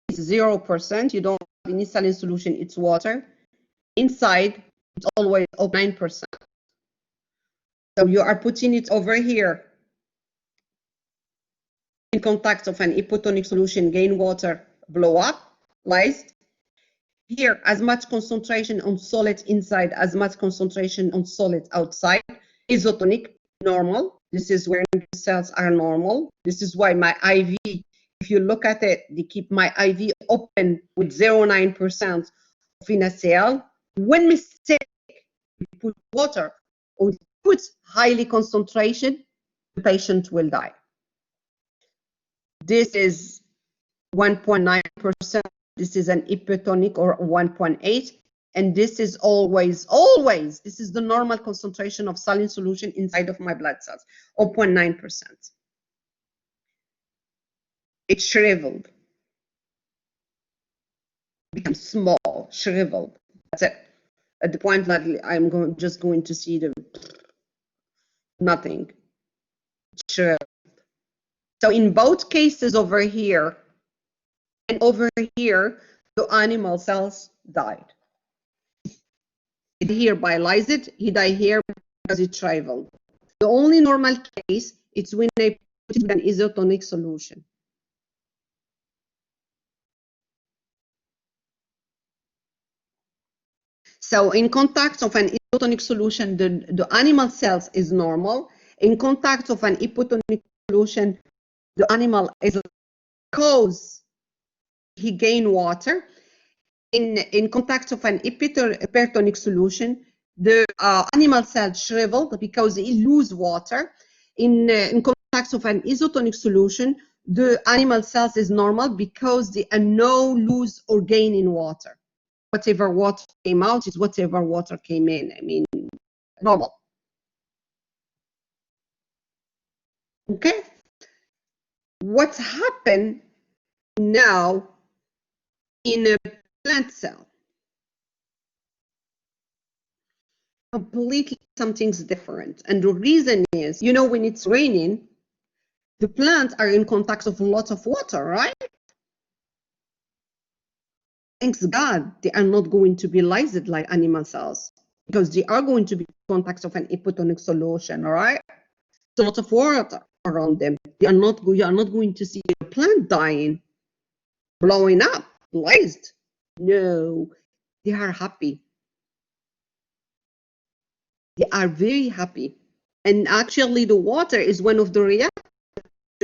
it's 0%. You don't in a saline solution, it's water. Inside, it's always 9%. So you are putting it over here in contact of an hypotonic solution, gain water, blow up, lysed. Here, as much concentration on solid inside, as much concentration on solid outside. Isotonic, normal. This is where the cells are normal. This is why my IV, if you look at it, they keep my IV open with 0.9% of in a cell. When mistake, you put water or put highly concentration, the patient will die. This is 1.9%. This is an hypertonic or 1.8. And this is always, this is the normal concentration of saline solution inside of my blood cells, 0.9%. It's shriveled, becomes small, shriveled. That's it. At the point that I'm just going to see the nothing. Shriveled. So in both cases over here and over here, the animal cells died. Here by lysed, he died here because it shriveled. The only normal case is when I put it in an isotonic solution. So in contact of an isotonic solution, the animal cells is normal. In contact of an hypotonic solution, the animal is because he gain water. In contact of an hypertonic solution, the animal cell shriveled because he lose water. In contact of an isotonic solution, the animal cells is normal because they are no lose or gain in water. Whatever water came out is whatever water came in. I mean, normal. Okay? What's happened now in a plant cell? Completely something's different. And the reason is, you know, when it's raining, the plants are in contact of lots of water, right? Thanks God, they are not going to be lysed like animal cells because they are going to be in contact of an hypotonic solution, all right? There's a lot of water around them. You are not going to see the plant dying, blowing up, lysed. No, they are happy. They are very happy. And actually, the water is one of the reactions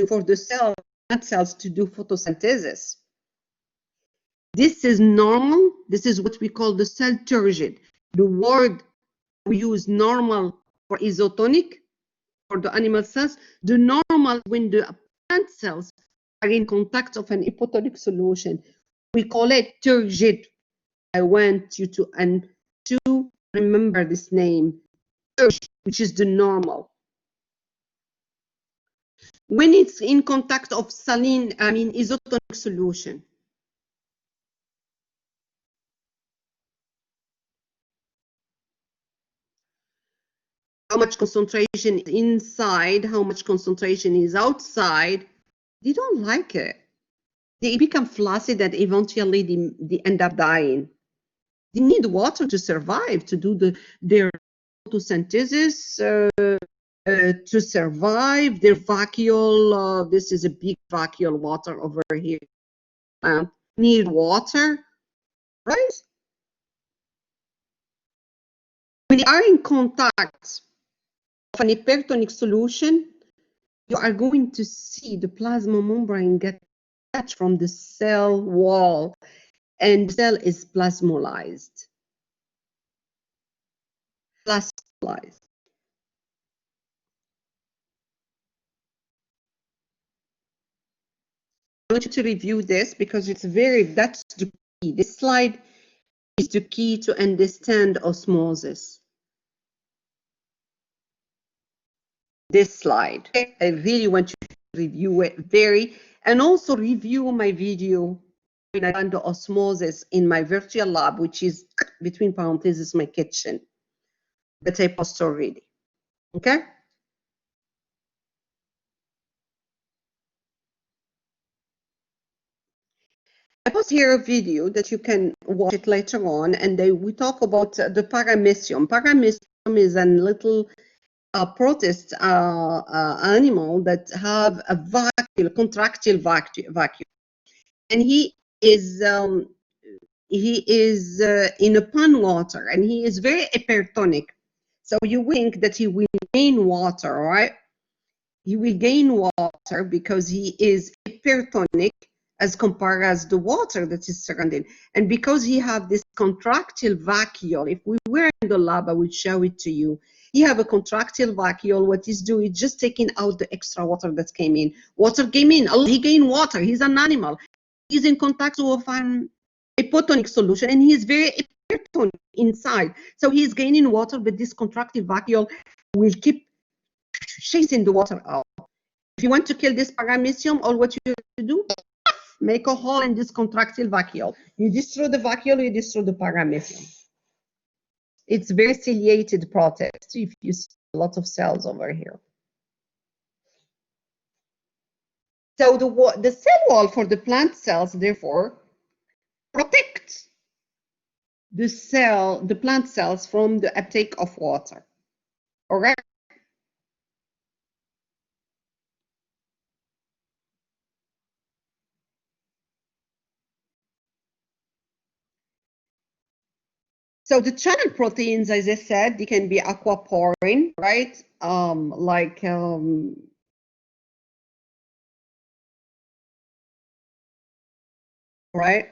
for the plant cells to do photosynthesis. This is normal. This is what we call the cell turgid. The word we use normal for isotonic for the animal cells. The normal when the plant cells are in contact of an hypotonic solution. We call it turgid. I want you to remember this name, turgid, which is the normal. When it's in contact of isotonic solution. How much concentration is inside, how much concentration is outside, they don't like it. They become flaccid and eventually they end up dying. They need water to survive, to do their photosynthesis, to survive. Their vacuole, this is a big vacuole water over here. Need water, right? When they are in contact of an hypertonic solution, you are going to see the plasma membrane get detached from the cell wall, and the cell is plasmolysed. Plasmolysed. I want you to review this because that's the key. This slide is the key to understand osmosis. This slide. I really want you to review it and also review my video when I done the osmosis in my virtual lab, which is between parentheses my kitchen, that I post already. Okay? I post here a video that you can watch it later on, and we talk about the Paramecium. Paramecium is a little protist animal that have a vacuole, contractile vacuum, and he is in a pond water, and he is very hypertonic. So you think that he will gain water, right? He will gain water because he is hypertonic as compared as the water that is surrounding. And because he have this contractile vacuole, if we were in the lab, I would show it to you. He have a contractile vacuole. What he's doing is just taking out the extra water that came in. Water came in. He gained water. He's an animal. He's in contact with an hypotonic solution, and he is very hypertonic inside. So he's gaining water, but this contractile vacuole will keep chasing the water out. If you want to kill this Paramecium, all what you have to do, make a hole in this contractile vacuole. You destroy the vacuole, you destroy the Paramecium. It's very ciliated protist. If you see a lot of cells over here. So the cell wall for the plant cells, therefore, protect the plant cells from the uptake of water. All right. So the channel proteins, as I said, they can be aquaporin, right? Right?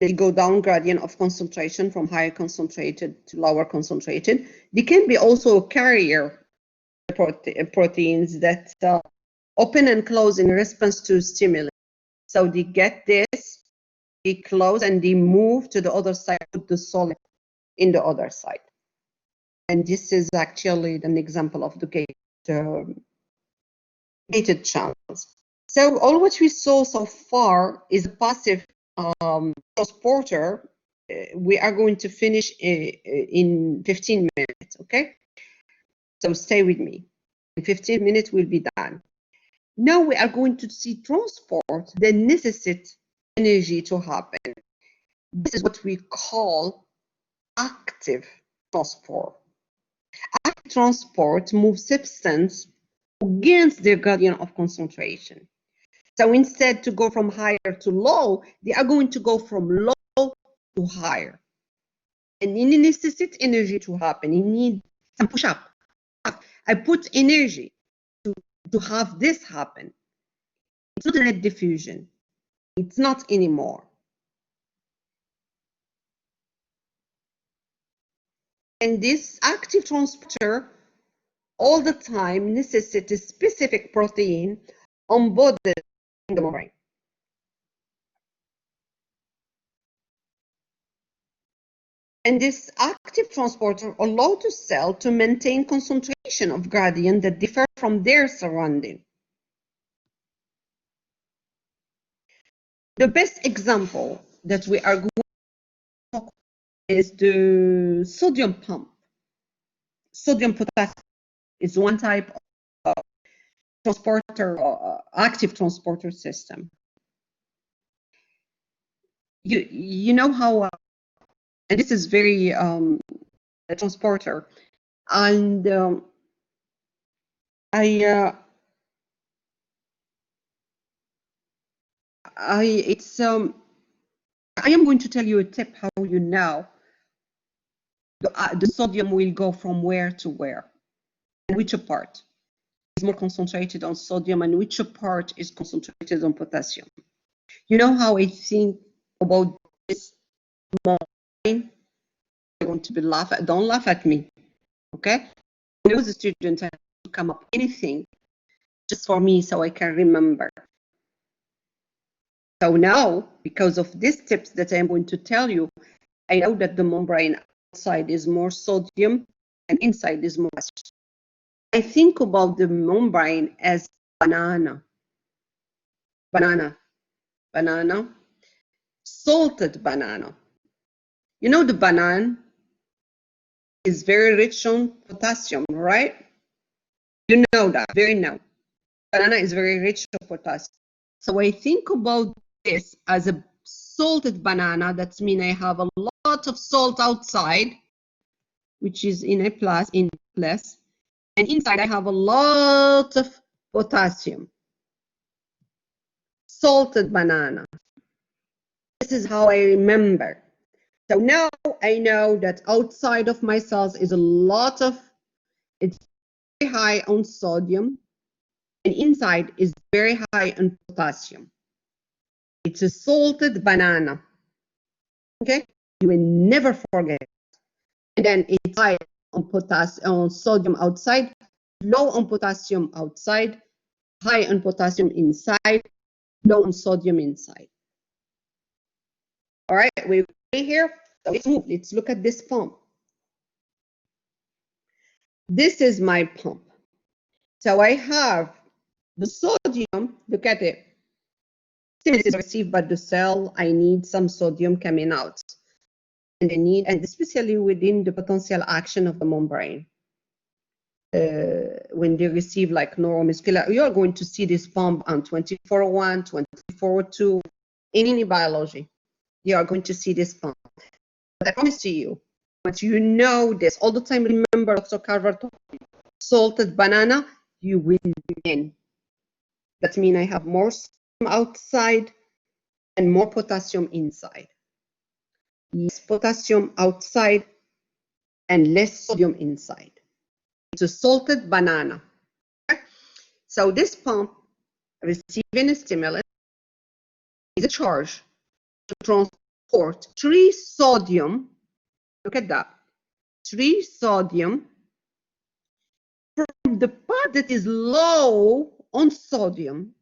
They go down gradient of concentration from higher concentrated to lower concentrated. They can be also carrier proteins that open and close in response to stimuli. So they get this, they close, and they move to the other side, put the solid in the other side. And this is actually an example of the gated channels. So all what we saw so far is a passive transporter. We are going to finish in 15 minutes, okay? So stay with me. In 15 minutes, we'll be done. Now we are going to see transport that necessitates energy to happen. This is what we call active transport. Active transport moves substance against their gradient of concentration. So instead to go from higher to low, they are going to go from low to higher. And it necessitates energy to happen. You need some push up. I put energy to have this happen. It's not a net diffusion. It's not anymore. And this active transporter all the time necessitates a specific protein embodied in the membrane. And this active transporter allows the cell to maintain concentration of gradient that differ from their surrounding. The best example that we are going to talk about is the sodium pump. Sodium potassium is one type of transporter, active transporter system. You know how, and this is very a transporter, and I am going to tell you a tip how you know the sodium will go from where to where, and which part is more concentrated on sodium and which part is concentrated on potassium. You know how I think about this mind? You're going to be laughing. Don't laugh at me, okay? When I was a student, I had to come up with anything just for me so I can remember. So now, because of these tips that I'm going to tell you, I know that the membrane outside is more sodium and inside is more potassium. I think about the membrane as banana, salted banana. You know the banana is very rich on potassium, right? You know that, very now. Banana is very rich on potassium. So I think about this as a salted banana, that means I have a lot of salt outside, which is in plus, and inside I have a lot of potassium. Salted banana. This is how I remember. So now I know that outside of my cells is a lot of, it's very high on sodium, and inside is very high on potassium. It's a salted banana. Okay, you will never forget. And then it's high on on sodium outside, low on potassium outside, high on potassium inside, low on sodium inside. All right, we're here. So let's move. Let's look at this pump. This is my pump. So I have the sodium. Look at it. Stimulus is received by the cell. I need some sodium coming out. And I need, and especially within the potential action of the membrane. When they receive like neuromuscular, you're going to see this pump on 2401, 2402, in any biology. You are going to see this pump. But I promise to you, once you know this, all the time remember Dr. Carver told you, salted banana, you will win. That means I have more sodium outside and more potassium inside. Less potassium outside and less sodium inside. It's a salted banana. Okay? So this pump receiving a stimulus is a charge to transport 3 sodium. Look at that. 3 sodium from the part that is low on sodium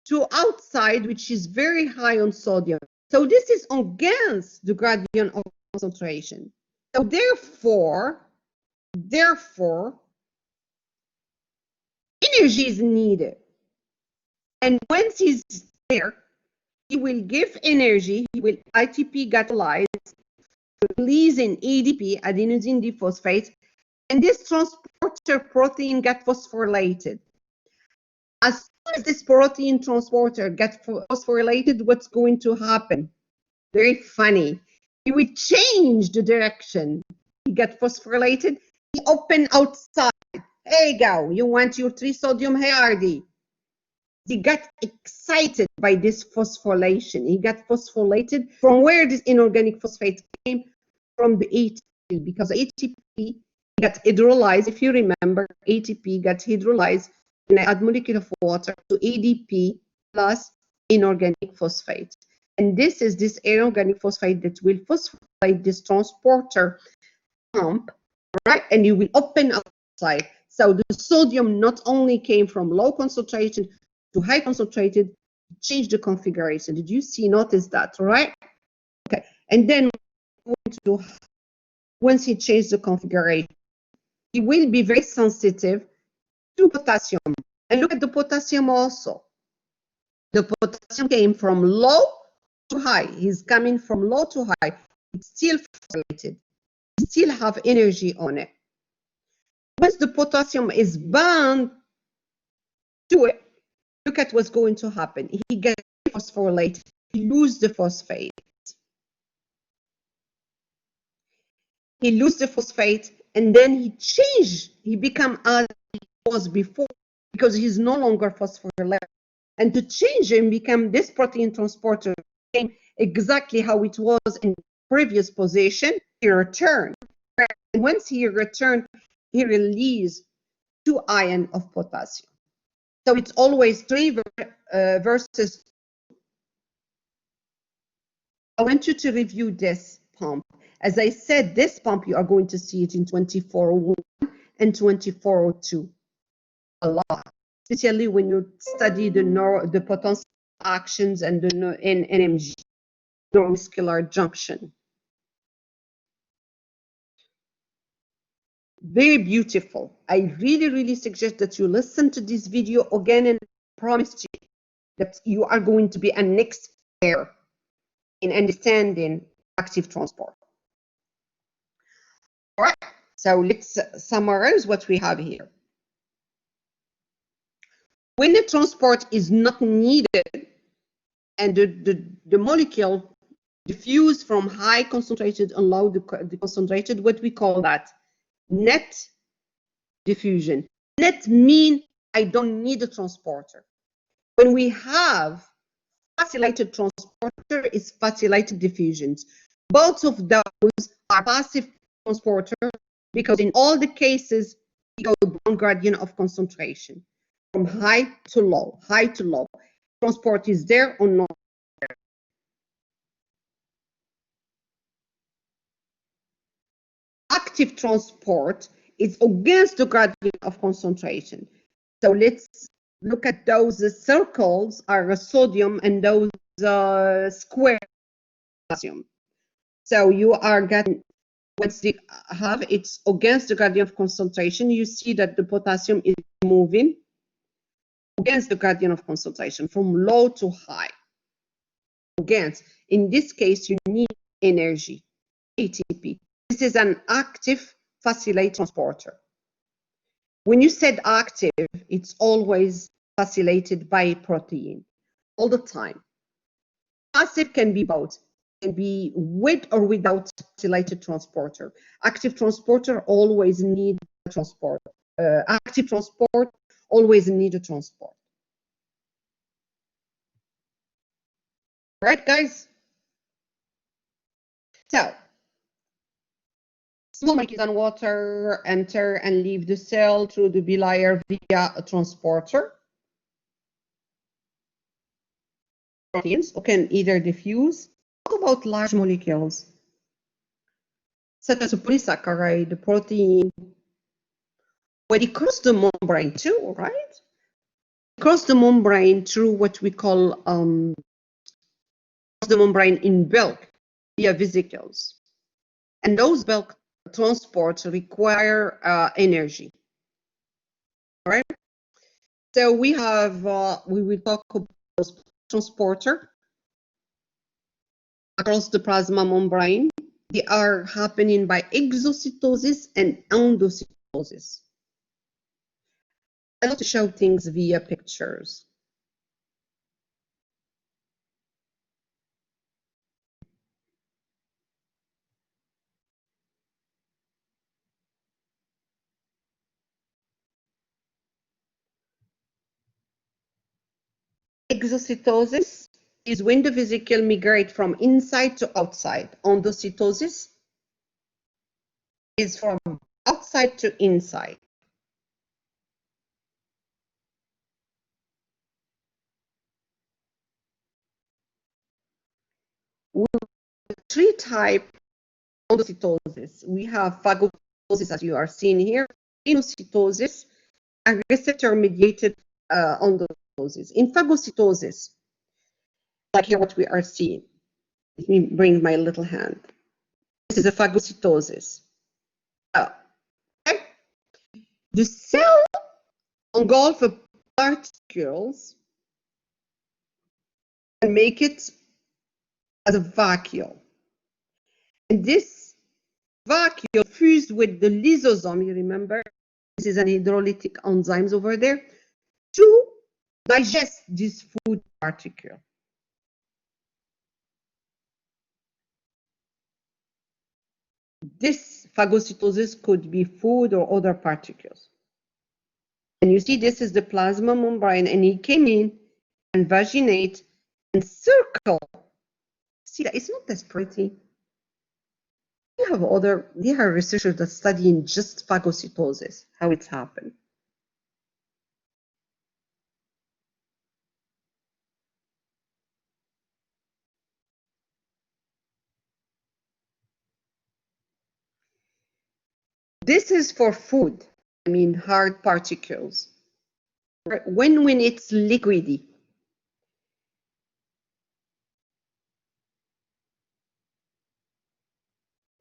to outside, which is very high on sodium. So this is against the gradient of concentration. So therefore, energy is needed. And once he's there, he will give energy, he will ATP catalyze, releasing ADP, adenosine diphosphate, and this transporter protein gets phosphorylated. As soon as this protein transporter gets phosphorylated, what's going to happen? Very funny. He will change the direction. He gets phosphorylated, he open outside. Hey, go, you want your 3 sodium? Hey, RD. He got excited by this phosphorylation. He got phosphorylated. From where this inorganic phosphate came? From the ATP, because ATP got hydrolyzed. If you remember, ATP got hydrolyzed when I add molecule of water to ADP plus inorganic phosphate. And this is this inorganic phosphate that will phosphorylate this transporter pump, right? And you will open outside. So the sodium not only came from low concentration to high concentrated, change the configuration. Did you notice that, right? Okay, and then once he changed the configuration, he will be very sensitive to potassium. And look at the potassium also. The potassium came from low to high. He's coming from low to high. It's still phosphorylated. You still have energy on it. Once the potassium is bound to it, look at what's going to happen. He gets phosphorylated. He loses the phosphate. He loses the phosphate, and then he changes. He becomes as he was before because he's no longer phosphorylated. And to change him, become this protein transporter became exactly how it was in previous position. He returned. And once he returned, he released 2 ions of potassium. So it's always 3 versus. I want you to review this pump. As I said, this pump, you are going to see it in 2401 and 2402 a lot, especially when you study the potential actions and the NMG, neuromuscular junction. Very beautiful. I really, really suggest that you listen to this video again, and I promise you that you are going to be an expert in understanding active transport. All right, so let's summarize what we have here. When the transport is not needed, and the molecule diffuse from high concentrated and low concentrated, what we call that net diffusion. Net mean I don't need a transporter. When we have passivated transporter, is passivated diffusions. Both of those are passive transporters because in all the cases, we go down gradient of concentration from high to low, high to low. Transport is there or not there. Active transport is against the gradient of concentration. So let's look at those circles are sodium and those square potassium. So you are getting what's the have it's against the gradient of concentration. You see that the potassium is moving against the gradient of concentration from low to high. Against, in this case, you need energy, ATP. This is an active facilitated transporter. When you said active, it's always facilitated by protein all the time. Passive can be both. It can be with or without facilitated transporter. Active transporter always need a transport. Active transport always need a transport. Right, guys? So, small molecules and water enter and leave the cell through the bilayer via a transporter. Proteins can either diffuse. What about large molecules, such as a polysaccharide, the protein? Well, it cross the membrane too, right? It cross the membrane through what we call cross the membrane in bulk via vesicles, and those bulk transports require energy. All right. So we have we will talk about transporter across the plasma membrane. They are happening by exocytosis and endocytosis. I love to show things via pictures. Exocytosis is when the vesicle migrates from inside to outside. Endocytosis is from outside to inside. We have three types of endocytosis. We have phagocytosis, as you are seeing here, pinocytosis, and receptor-mediated endocytosis. In phagocytosis, like here what we are seeing, let me bring my little hand. This is a phagocytosis. Okay. The cell engulfs particles and make it as a vacuole. And this vacuole fused with the lysosome, you remember, this is an hydrolytic enzymes over there, to digest this food particle. This phagocytosis could be food or other particles. And you see this is the plasma membrane, and it came in and vaginate and circle. See that it's not as pretty. There are researchers that studying just phagocytosis, how it's happened. This is for food, I mean hard particles. When it's liquidy.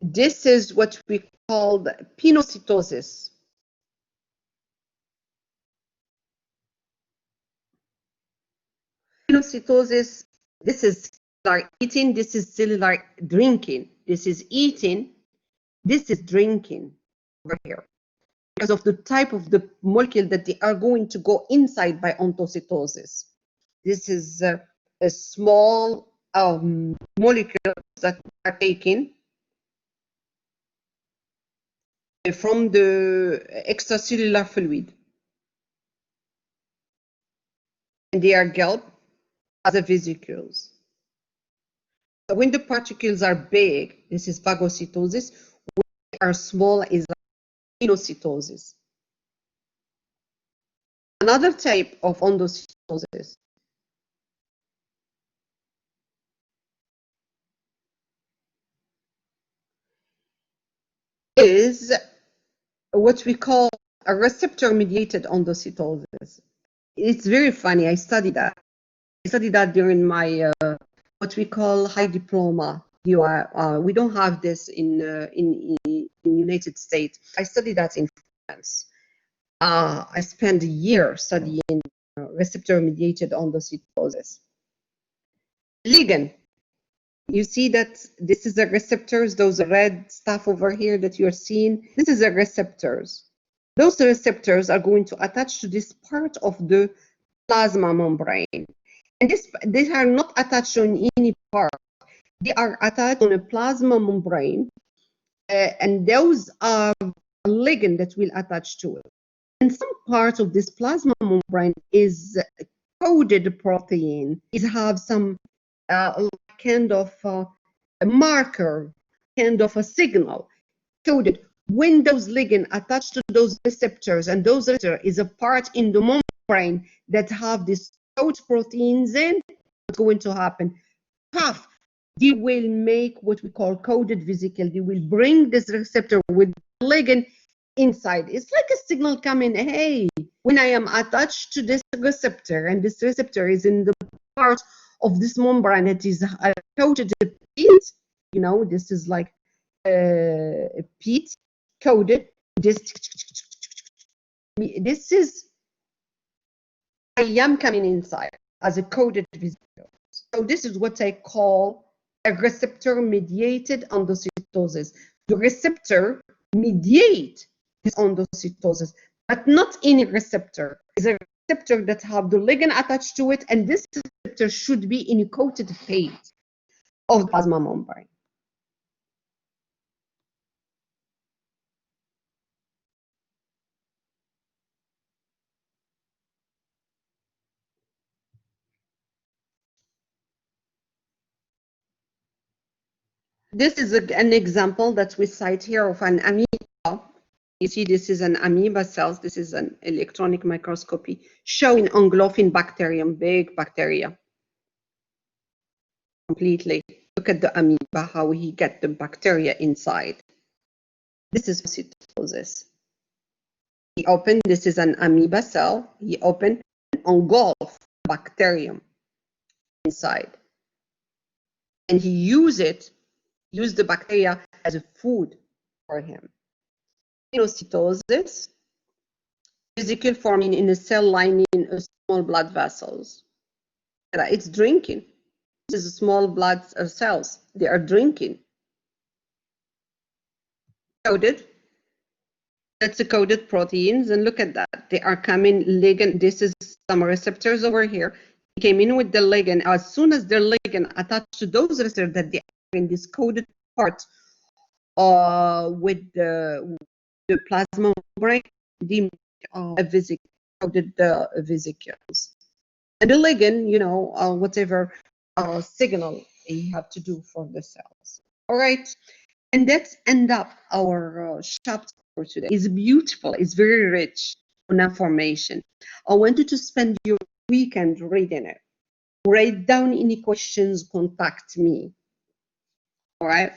This is what we call pinocytosis. Pinocytosis, this is cellular eating, this is cellular drinking. This is eating, this is drinking over here. Because of the type of the molecule that they are going to go inside by endocytosis. This is small molecules that are taken from the extracellular fluid, and they are gelled as a vesicles. So when the particles are big, this is phagocytosis. When they are small, is pinocytosis. Another type of endocytosis is what we call a receptor-mediated endocytosis. It's very funny. I studied that. I studied that during my what we call high diploma. We don't have this in United States. I studied that in France. I spent a year studying receptor-mediated endocytosis. Ligand. You see that this is the receptors, those red stuff over here that you're seeing. This is the receptors. Those receptors are going to attach to this part of the plasma membrane. And these are not attached on any part. They are attached on a plasma membrane, and those are ligand that will attach to it. And some part of this plasma membrane is coded protein. It have some kind of a marker, kind of a signal coded. When those ligands attach to those receptors, and those receptors is a part in the membrane that have these code proteins in, what's going to happen? Puff, they will make what we call coded vesicle. They will bring this receptor with the ligand inside. It's like a signal coming, hey, when I am attached to this receptor, and this receptor is in the part of this membrane that is coated with peat, you know, this is like a peat coded. This is, I am coming inside as a coded vesicle. So this is what I call a receptor-mediated endocytosis. The receptor mediates this endocytosis, but not any receptor. It's a receptor that have the ligand attached to it, and this receptor should be in a coated phase of the plasma membrane. This is an example that we cite here of an amoeba. You see, this is an amoeba cells. This is an electronic microscopy showing engulfing bacterium, big bacteria. Completely. Look at the amoeba, how he get the bacteria inside. This is cytosis. He opened, this is an amoeba cell. He opened and engulfed bacterium inside. And he used the bacteria as a food for him. Pinocytosis, vesicle forming in a cell lining of small blood vessels. It's drinking. This is small blood cells. They are drinking. Coded. That's the coded proteins. And look at that. They are coming ligand. This is some receptors over here. They came in with the ligand. As soon as the ligand attached to those receptors that they are in this coded part with the plasma membrane, they make a vesicle, coded the vesicles. And the ligand, you know, whatever signal you have to do for the cells. All right. And that's end up our chapter for today. It's beautiful. It's very rich on information. I want you to spend your weekend reading it. Write down any questions, contact me. All right.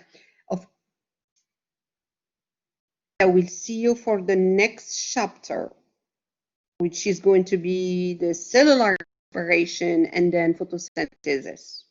I will see you for the next chapter, which is going to be the cellular respiration and then photosynthesis.